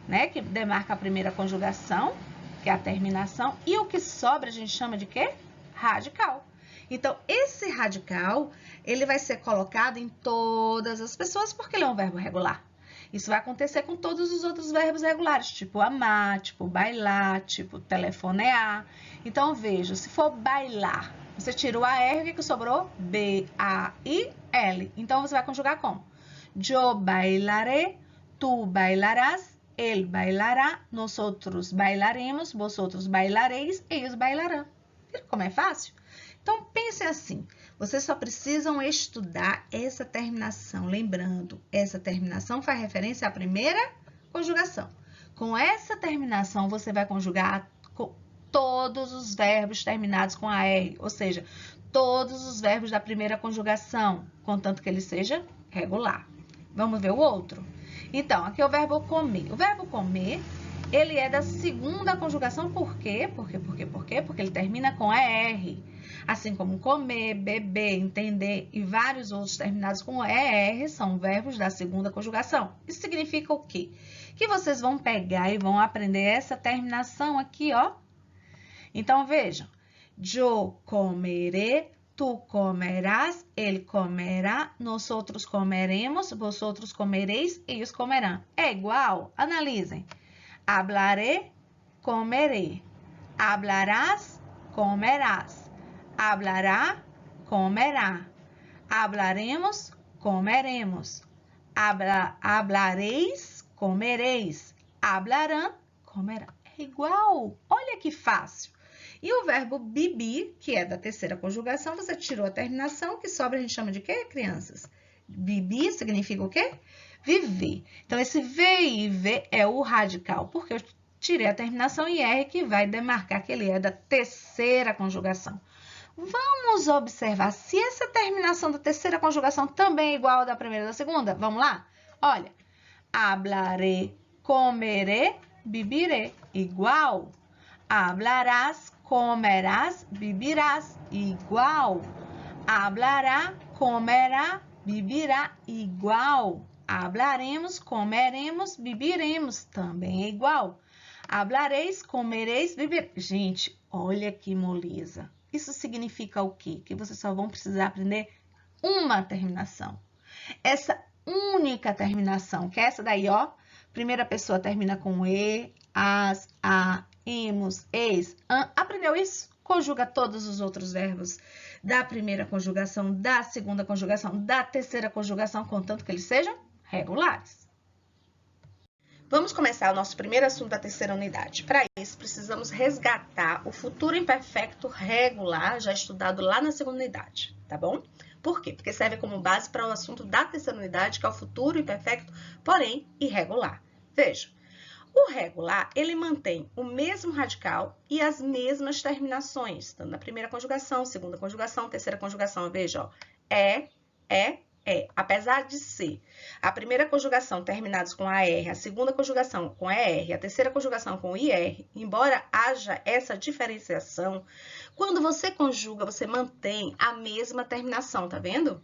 né, que demarca a primeira conjugação, que é a terminação, e o que sobra a gente chama de quê? Radical. Então, esse radical, ele vai ser colocado em todas as pessoas, porque ele é um verbo regular. Isso vai acontecer com todos os outros verbos regulares, tipo amar, tipo bailar, tipo telefonear. Então, veja, se for bailar, você tira o AR, o que sobrou? B-A-I-L. Então, você vai conjugar como? Yo bailaré, tu bailarás, él bailará, nosotros bailaremos, vosotros bailareis, ellos bailarán. Viram como é fácil? Então, pense assim, vocês só precisam estudar essa terminação. Lembrando, essa terminação faz referência à primeira conjugação. Com essa terminação, você vai conjugar todos os verbos terminados com AR, ou seja, todos os verbos da primeira conjugação, contanto que ele seja regular. Vamos ver o outro? Então, aqui é o verbo comer. O verbo comer, ele é da segunda conjugação, por quê? Porque ele termina com ER. Assim como comer, beber, entender e vários outros terminados com ER são verbos da segunda conjugação. Isso significa o quê? Que vocês vão pegar e vão aprender essa terminação aqui, ó. Então, vejam. Yo comeré, tu comerás, ele comerá, nós outros comeremos, vosotros comereis, eles comerão. É igual? Analisem. Hablaré, comeré. Hablarás, comerás. Hablará, comerá. Hablaremos, comeremos. Hablareis, comereis. Hablarão, comerão. É igual. Olha que fácil. E o verbo bibi, que é da terceira conjugação, você tirou a terminação, que sobra a gente chama de quê, crianças? Bibi significa o quê? Viver. Então, esse V é o radical, porque eu tirei a terminação e R que vai demarcar que ele é da terceira conjugação. Vamos observar se essa terminação da terceira conjugação também é igual à da primeira e da segunda. Vamos lá? Olha, hablaré, comeré, bibiré, igual. Hablarás, comerás, vivirás, igual. Hablará, comerá, vivirá, igual. Hablaremos, comeremos, viviremos, também é igual. Hablareis, comereis, vivereis. Gente, olha que moleza. Isso significa o quê? Que vocês só vão precisar aprender uma terminação. Essa única terminação, que é essa daí, ó. Primeira pessoa termina com e, as, a, emos, eis, an. Aprendeu isso? Conjuga todos os outros verbos da primeira conjugação, da segunda conjugação, da terceira conjugação, contanto que eles sejam regulares. Vamos começar o nosso primeiro assunto da terceira unidade. Para isso, precisamos resgatar o futuro imperfeito regular, já estudado lá na segunda unidade, tá bom? Por quê? Porque serve como base para o assunto da terceira unidade, que é o futuro imperfeito, porém irregular. Veja. O regular, ele mantém o mesmo radical e as mesmas terminações, tanto na primeira conjugação, segunda conjugação, terceira conjugação. Veja, ó, é. Apesar de ser a primeira conjugação terminados com AR, a segunda conjugação com ER, a terceira conjugação com IR, embora haja essa diferenciação, quando você conjuga, você mantém a mesma terminação, tá vendo?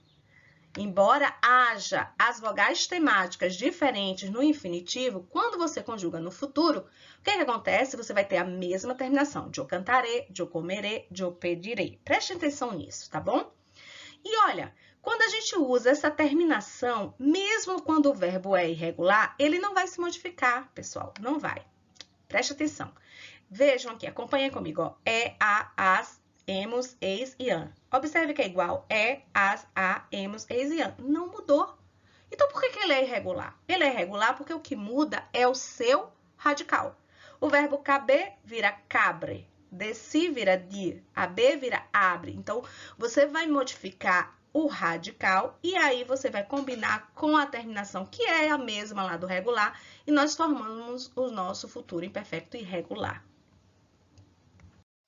Embora haja as vogais temáticas diferentes no infinitivo, quando você conjuga no futuro, o que acontece? Você vai ter a mesma terminação. Eu cantarei, eu comerei, eu pedirei. Preste atenção nisso, tá bom? E olha, quando a gente usa essa terminação, mesmo quando o verbo é irregular, ele não vai se modificar, pessoal. Não vai. Preste atenção. Vejam aqui, acompanhem comigo. Ó. É, a, as, emos, eis e an. Observe que é igual é, as, a, emos, eis e an. Não mudou. Então, por que ele é irregular? Ele é irregular porque o que muda é o seu radical. O verbo caber vira cabre. Desci vira dir. Aber vira abre. Então, você vai modificar o radical e aí você vai combinar com a terminação, que é a mesma lá do regular, e nós formamos o nosso futuro imperfeito irregular.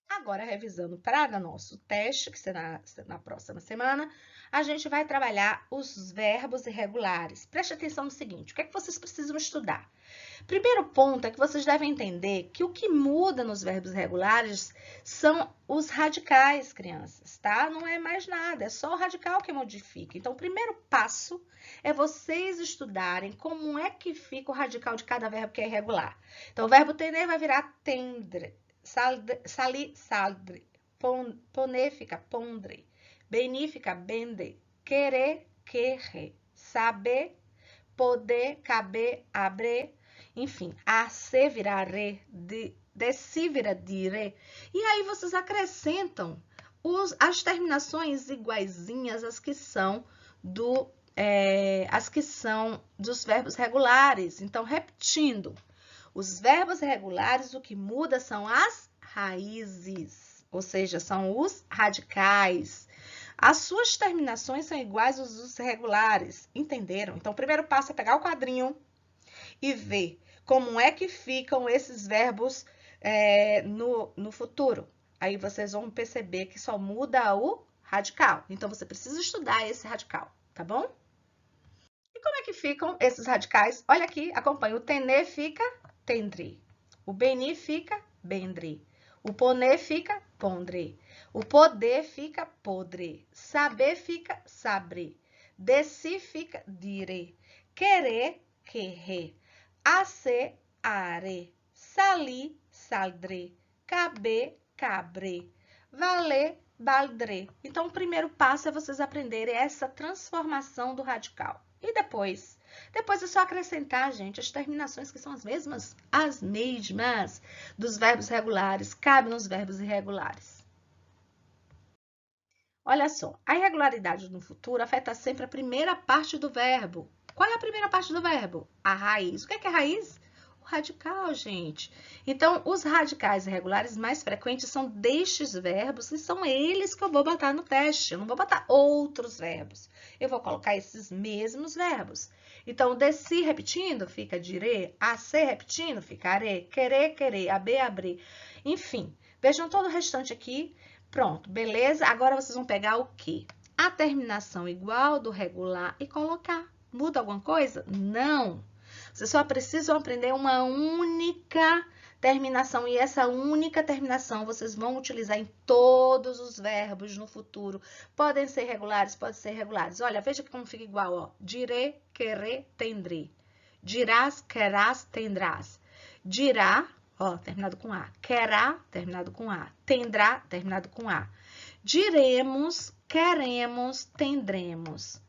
Agora, revisando para o nosso teste, que será na próxima semana, a gente vai trabalhar os verbos irregulares. Preste atenção no seguinte, o que é que vocês precisam estudar? Primeiro ponto é que vocês devem entender que o que muda nos verbos irregulares são os radicais, crianças, tá? Não é mais nada, é só o radical que modifica. Então, o primeiro passo é vocês estudarem como é que fica o radical de cada verbo que é irregular. Então, o verbo tener vai virar tendre. Salir, saldre, poner fica pondre, benir fica bende, querer, querre, saber, poder, caber, abre, enfim, a se vira re, de si vira dire, e aí vocês acrescentam as terminações iguaizinhas às que são dos verbos regulares. Então, repetindo. Os verbos regulares, o que muda são as raízes, ou seja, são os radicais. As suas terminações são iguais às dos regulares, entenderam? Então, o primeiro passo é pegar o quadrinho e ver como é que ficam esses verbos no futuro. Aí vocês vão perceber que só muda o radical. Então, você precisa estudar esse radical, tá bom? E como é que ficam esses radicais? Olha aqui, acompanha. O tener fica tendre. O beni fica bendre. O poner fica pondre. O poder fica podre. Saber fica sabre. Desi fica dire. Querer, querrer. Acer, are. Salir, saldre. Caber, cabre. Valer, baldre. Então, o primeiro passo é vocês aprenderem essa transformação do radical. E depois é só acrescentar, gente, as terminações que são as mesmas dos verbos regulares, cabe nos verbos irregulares. Olha só, a irregularidade no futuro afeta sempre a primeira parte do verbo. Qual é a primeira parte do verbo? A raiz. O que é raiz? O radical, gente. Então, os radicais irregulares mais frequentes são destes verbos e são eles que eu vou botar no teste. Eu não vou botar outros verbos. Eu vou colocar esses mesmos verbos. Então, desi repetindo, fica dire. Acer repetindo, fica are. Querer, querer. Aber, abre. Enfim, vejam todo o restante aqui. Pronto, beleza? Agora, vocês vão pegar o quê? A terminação igual do regular e colocar. Muda alguma coisa? Não. Vocês só precisam aprender uma única terminação. E essa única terminação vocês vão utilizar em todos os verbos no futuro. Podem ser regulares, podem ser irregulares. Olha, veja como fica igual, ó. Diré, querer, tendré. Dirás, querás, tendrás. Dirá, ó, terminado com A. Querá, terminado com A. Tendrá, terminado com A. Diremos, queremos, tendremos.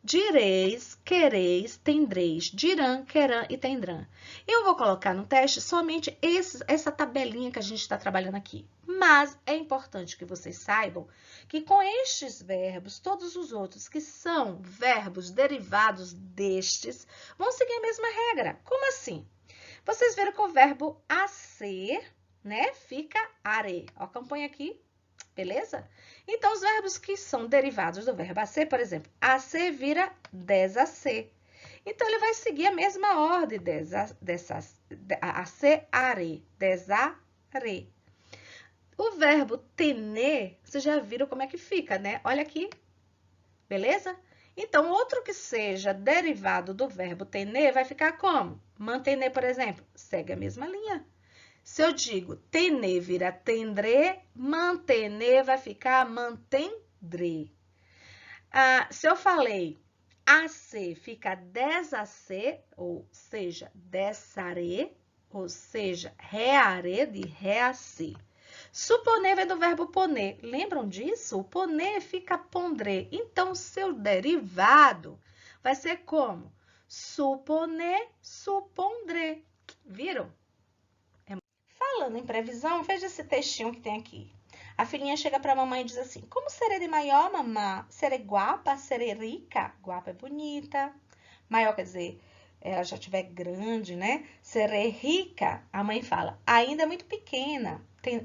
Direis, quereis, tendreis, dirão, querão e tendrão. Eu vou colocar no teste somente essa tabelinha que a gente está trabalhando aqui. Mas é importante que vocês saibam que com estes verbos, todos os outros que são verbos derivados destes, vão seguir a mesma regra. Como assim? Vocês viram que o verbo ser, né, fica are. Ó, acompanha aqui. Beleza? Então, os verbos que são derivados do verbo ser, por exemplo, ser vira desacer. Então, ele vai seguir a mesma ordem, ser, are, desare. O verbo tener, vocês já viram como é que fica, né? Olha aqui, beleza? Então, outro que seja derivado do verbo tener vai ficar como? Mantener, por exemplo, segue a mesma linha. Se eu digo tener vira tendré, mantener vai ficar mantendré. Se eu falei acer fica desacer, ou seja, desaré, ou seja, rearé, de reacer. Suponer vem do verbo poner. Lembram disso? O poner fica pondré. Então, seu derivado vai ser como? Suponer, supondré. Viram? Falando em previsão, veja esse textinho que tem aqui. A filhinha chega para a mamãe e diz assim: como serei de maior, mamãe? Serei guapa? Serei rica? Guapa é bonita. Maior quer dizer, ela já estiver grande, né? Serei rica. A mãe fala: ainda é muito pequena.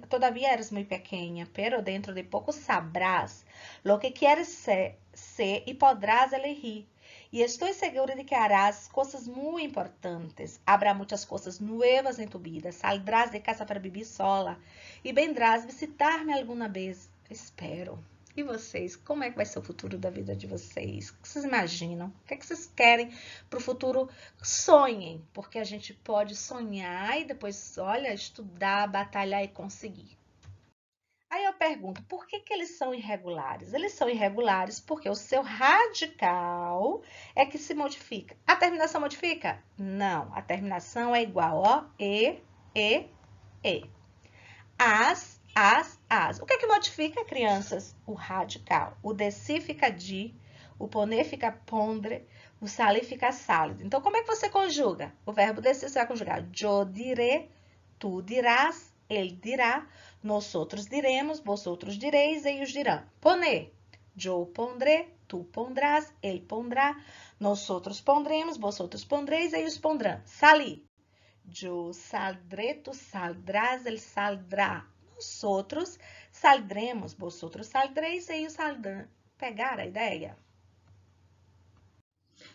Todavia eres muito pequena, pero dentro de pouco sabrás lo que quieres ser y podrás elegir. E estou segura de que harás coisas muito importantes. Habrá muitas coisas novas em tu vida. Saldrás de casa para vivir sola. E vendrás visitar-me alguma vez. Espero. E vocês? Como é que vai ser o futuro da vida de vocês? O que vocês imaginam? O que é que vocês querem para o futuro? Sonhem. Porque a gente pode sonhar e depois, olha, estudar, batalhar e conseguir. Aí eu pergunto, por que eles são irregulares? Eles são irregulares porque o seu radical é que se modifica. A terminação modifica? Não, a terminação é igual, ó, e. As. O que modifica, crianças? O radical. O desi fica di, o poner fica pondre, o salir fica sálido. Então, como é que você conjuga? O verbo desi você vai conjugar yo diré, tu dirás, ele dirá, nós outros diremos, vosotros direis, eles dirão. Poner. Eu pondré, tu pondrás, ele pondrá, nós outros pondremos, vosotros pondreis, eles pondrão. Salir. Eu saldré, tu saldrás, ele saldrá. Nós outros saldremos, vosotros saldreis, eles saldrão. Pegaram a ideia?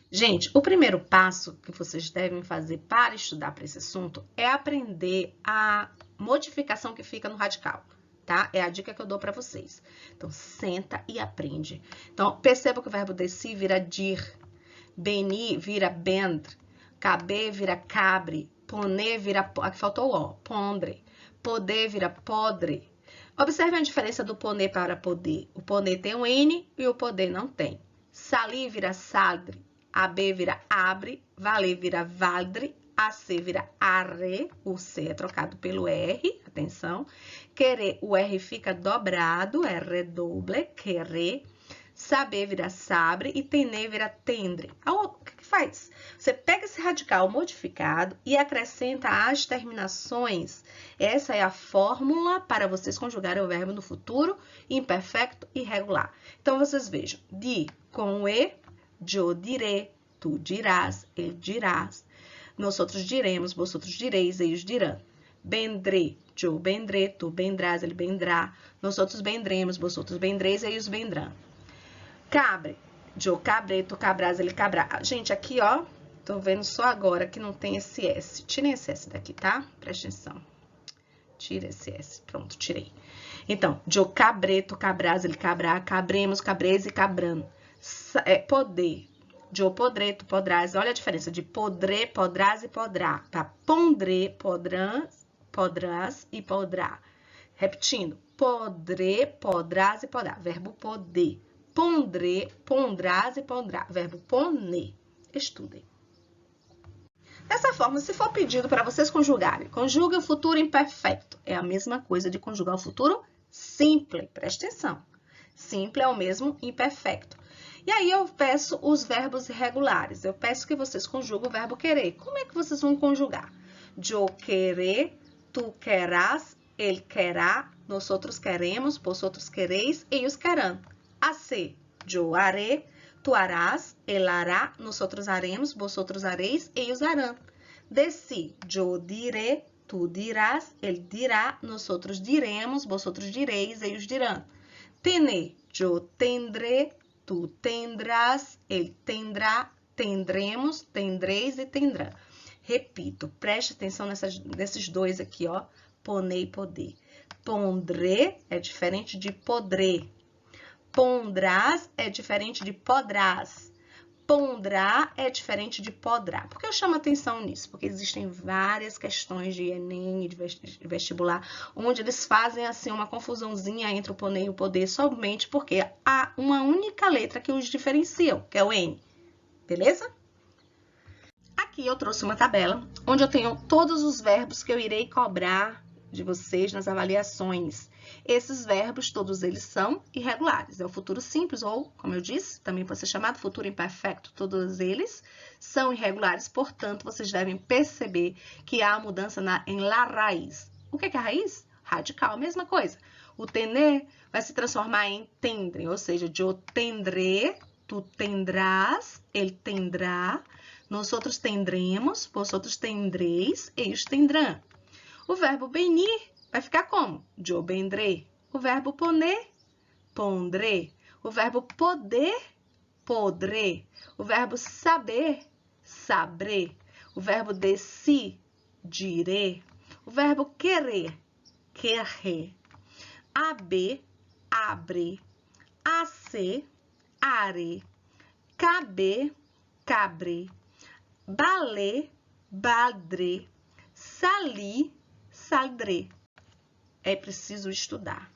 Gente, o primeiro passo que vocês devem fazer para estudar para esse assunto é aprender a modificação que fica no radical. tá? É a dica que eu dou pra vocês. Então, senta e aprende. Então, perceba que o verbo descer vira dir, beni vira bend, caber vira cabre, poner vira... Aqui faltou o ó, pondre. Poder vira podre. Observe a diferença do poner para poder. O poner tem um N e o poder não tem. Salir vira sadre, AB vira abre, valer vira valdre, AC vira arre, o C é trocado pelo R, atenção. Querer, o R fica dobrado, é redoble, querer. Saber vira sabre e tener vira tendre. O que faz? Você pega esse radical modificado e acrescenta as terminações. Essa é a fórmula para vocês conjugarem o verbo no futuro, imperfeito e regular. Então, vocês vejam. Di com E, eu direi, tu dirás, ele dirás. Nós outros diremos, vós outros direis, eles dirão. Bendré, eu bendré, tu bendrás, ele bendrá. Nós outros bendremos, vós outros bendreis, eles bendrão. Cabre, eu cabrei, tu cabrás, ele cabrá. Gente, aqui, ó, tô vendo só agora que não tem esse S. Tirem esse S daqui, tá? Presta atenção. Tira esse S. Pronto, tirei. Então, eu cabrei, tu cabrás, ele cabrá. Cabremos, cabreis e cabram. Poder. Eu podrei, tu podrás. Olha a diferença de podré, podrás e podrá. Tá? Pondré, podrás e podrá. Repetindo. Podré, podrás e podrá. Verbo poder. Pondré, pondrás e pondrá. Verbo poner. Estudem. Dessa forma, se for pedido para vocês conjugarem, conjugue o futuro imperfeito. É a mesma coisa de conjugar o futuro simple. Presta atenção. Simple é o mesmo imperfeito. E aí eu peço os verbos irregulares. Eu peço que vocês conjuguem o verbo querer. Como é que vocês vão conjugar? Eu querer, tu querás, ele querá, nós outros queremos, vós outros quereis, eles querão. AC, eu haré, tu harás, ele hará, nós outros haremos, vós outros hareis, eles harão. Desci, eu direi, tu dirás, ele dirá, nós outros diremos, vós outros direis, eles dirão. Tener, eu tendré, tu tendrás, ele tendrá, tendremos, tendreis e tendrão. Repito, preste atenção nesses dois aqui, ó, poner e poder. Pondré é diferente de podré. Pondrás é diferente de podrás. Pondrá é diferente de podrá. Por que eu chamo atenção nisso? Porque existem várias questões de Enem e de vestibular, onde eles fazem assim uma confusãozinha entre o poner e o poder, somente porque há uma única letra que os diferenciam, que é o N. Beleza? Aqui eu trouxe uma tabela, onde eu tenho todos os verbos que eu irei cobrar de vocês nas avaliações. Esses verbos, todos eles são irregulares. É o futuro simples ou, como eu disse, também pode ser chamado futuro imperfeito. Todos eles são irregulares, portanto, vocês devem perceber que há mudança em la raiz. O que é a raiz? Radical, mesma coisa. O tener vai se transformar em tendre, ou seja, eu tendré, tu tendrás, ele tendrá, nós outros tendremos, vós outros tendreis, eles tendrão. O verbo benir vai ficar como? Eu bendrei. O verbo poner, pondré. O verbo poder, podré. O verbo saber, sabré. O verbo desci, direi. O verbo querer, querré. AB, abre. AC, are. Caber, cabre. Balé, badré. Salir, saldré. É preciso estudar.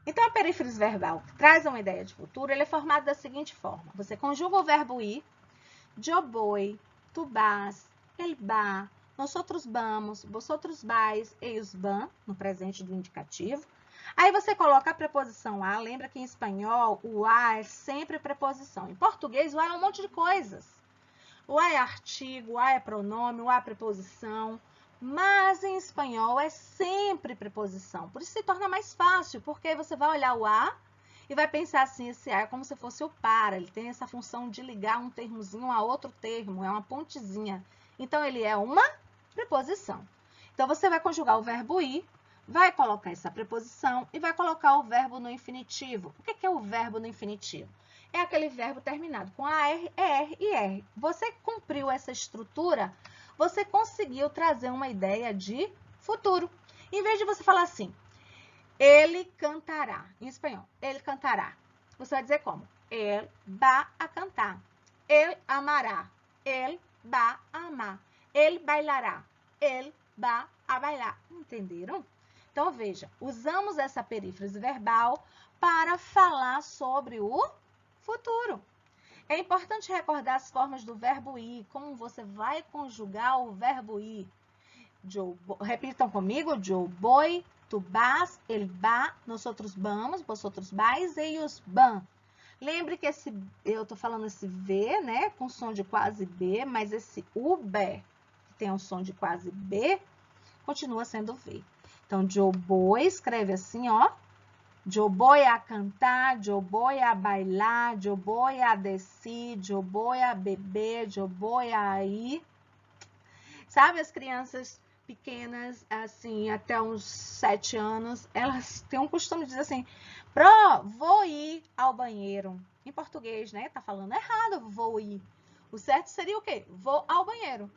Então, a perífrase verbal que traz uma ideia de futuro, ele é formado da seguinte forma. Você conjuga o verbo ir, yo voy, tu vas, él va, nosotros vamos, vosotros vais, ellos van, no presente do indicativo. Aí você coloca a preposição a, lembra que em espanhol o a é sempre preposição. Em português o a é um monte de coisas. O a é artigo, o a é pronome, o a é preposição. Mas em espanhol é sempre preposição. Por isso se torna mais fácil, porque você vai olhar o a e vai pensar assim, esse a é como se fosse o para. Ele tem essa função de ligar um termozinho a outro termo, é uma pontezinha. Então, ele é uma preposição. Então, você vai conjugar o verbo ir, vai colocar essa preposição e vai colocar o verbo no infinitivo. O que é o verbo no infinitivo? É aquele verbo terminado com AR, ER e R. Você cumpriu essa estrutura, você conseguiu trazer uma ideia de futuro. Em vez de você falar assim, ele cantará, em espanhol, ele cantará. Você vai dizer como? Ele va a cantar. Ele amará. Ele va a amar. Ele bailará. Ele va a bailar. Entenderam? Então, veja, usamos essa perífrase verbal para falar sobre o futuro. É importante recordar as formas do verbo ir, como você vai conjugar o verbo ir. Repitam comigo, yo voy, tu vas, él va, nosotros vamos, vosotros vais, ellos van. Lembre que eu tô falando esse V, né, com som de quase B, mas esse UB, que tem um som de quase B, continua sendo V. Então, yo voy, escreve assim, ó. Yo voy a cantar, yo voy a bailar, yo voy a decir, yo voy a beber, yo voy a ir. Sabe, as crianças pequenas, assim, até uns 7 anos, elas têm um costume de dizer assim, vou ir ao banheiro. Em português, né? Tá falando errado, vou ir. O certo seria o quê? Vou ao banheiro.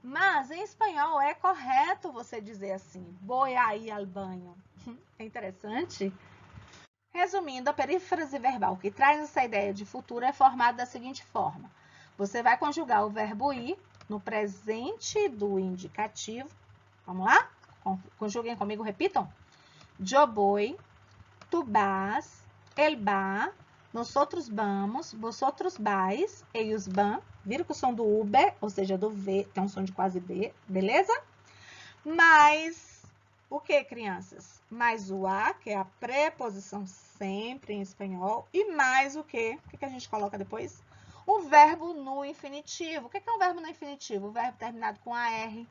Mas em espanhol é correto você dizer assim, vou ir ao banho. É interessante? Resumindo, a perífrase verbal que traz essa ideia de futuro é formada da seguinte forma. Você vai conjugar o verbo ir no presente do indicativo. Vamos lá? Conjuguem comigo, repitam. Yo voy, tu vas, él va, nosotros vamos, vosotros vais, ellos van. Viram que o som do Uber, ou seja, do V, tem um som de quase B, beleza? Mas o que, crianças? Mais o a, que é a preposição sempre em espanhol, e mais o quê? O que a gente coloca depois? O verbo no infinitivo. O que é um verbo no infinitivo? O verbo terminado com AR,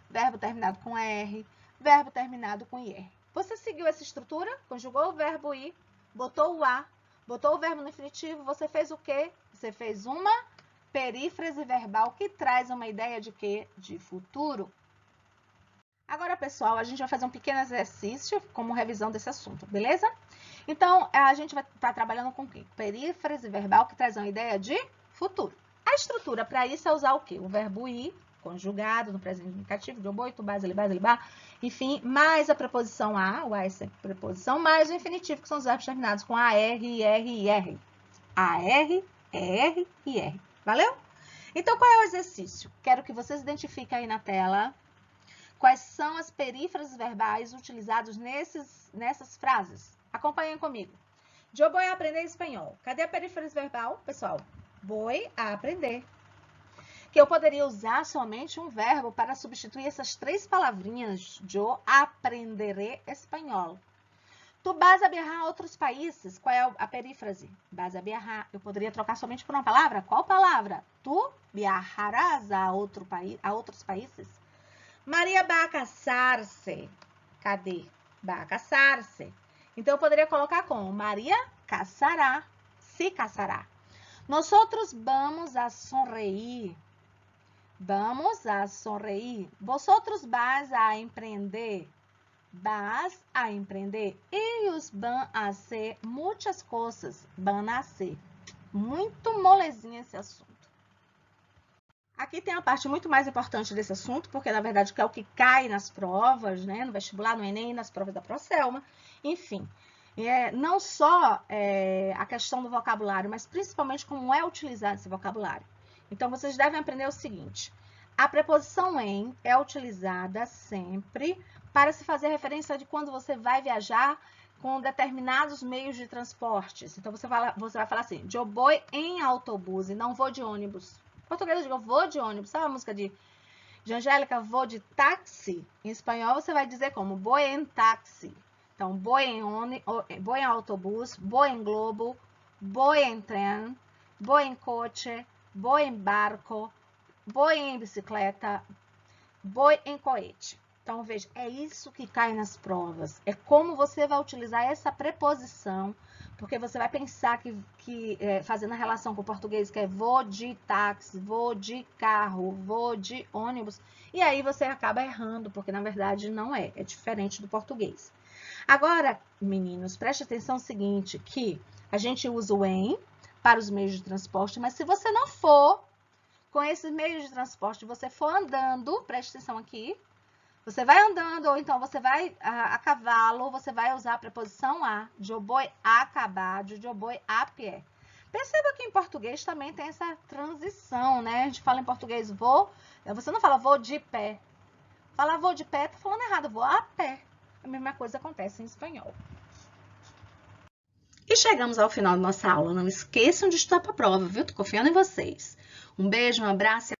verbo terminado com ER, verbo terminado com IR. Você seguiu essa estrutura? Conjugou o verbo ir, botou o a, botou o verbo no infinitivo, você fez o quê? Você fez uma perífrase verbal que traz uma ideia de quê? De futuro. Agora, pessoal, a gente vai fazer um pequeno exercício como revisão desse assunto, beleza? Então, a gente vai estar trabalhando com o quê? Perífrase verbal que traz uma ideia de futuro. A estrutura para isso é usar o quê? O verbo ir, conjugado no presente indicativo, yo voy, tu vas, ele va, enfim, mais a preposição a, o a é sempre preposição, mais o infinitivo, que são os verbos terminados com AR, IR e IR. AR, ER e IR. Valeu? Então, qual é o exercício? Quero que vocês identifiquem aí na tela quais são as perífrases verbais utilizadas nessas frases. Acompanhem comigo. Eu vou aprender espanhol. Cadê a perífrase verbal, pessoal? Vou aprender. Que eu poderia usar somente um verbo para substituir essas 3 palavrinhas. Eu aprenderé espanhol. Tu vas a viajar a outros países. Qual é a perífrase? Vas a viajar. Eu poderia trocar somente por uma palavra? Qual palavra? Tu viajarás a outros países. Maria vai casar-se. Cadê? Vai casar-se. Então, eu poderia colocar como Maria casará, se casará. Nós vamos a sonreír. Vamos a sonreír. Vosotros vais a empreender. Vas a empreender. Ellos van a hacer muitas coisas. Van a hacer. Muito molezinha esse assunto. Aqui tem a parte muito mais importante desse assunto, porque, na verdade, que é o que cai nas provas, né? No vestibular, no Enem, nas provas da Procelma. Enfim, não só a questão do vocabulário, mas principalmente como é utilizado esse vocabulário. Então, vocês devem aprender o seguinte. A preposição em é utilizada sempre para se fazer referência de quando você vai viajar com determinados meios de transportes. Então, você vai falar assim, eu vou em autobus e não vou de ônibus. Em português, eu digo, eu vou de ônibus. Sabe a música de Angélica, vou de táxi? Em espanhol, você vai dizer como, vou em táxi. Então, vou em autobus, vou em globo, vou em trem, vou em coche, vou em barco, vou em bicicleta, vou em cohete. Então, veja, é isso que cai nas provas. É como você vai utilizar essa preposição, porque você vai pensar fazendo a relação com o português, que é vou de táxi, vou de carro, vou de ônibus, e aí você acaba errando, porque na verdade não é diferente do português. Agora, meninos, preste atenção no seguinte, que a gente usa o em para os meios de transporte, mas se você não for com esses meios de transporte, você for andando, preste atenção aqui, você vai andando, ou então você vai a cavalo, você vai usar a preposição a, eu vou a cavalo, eu vou a pé. Perceba que em português também tem essa transição, né? A gente fala em português vou, você não fala vou de pé. Falar vou de pé, tá falando errado, vou a pé. A mesma coisa acontece em espanhol. E chegamos ao final da nossa aula. Não esqueçam de estudar para a prova, viu? Tô confiando em vocês. Um beijo, um abraço.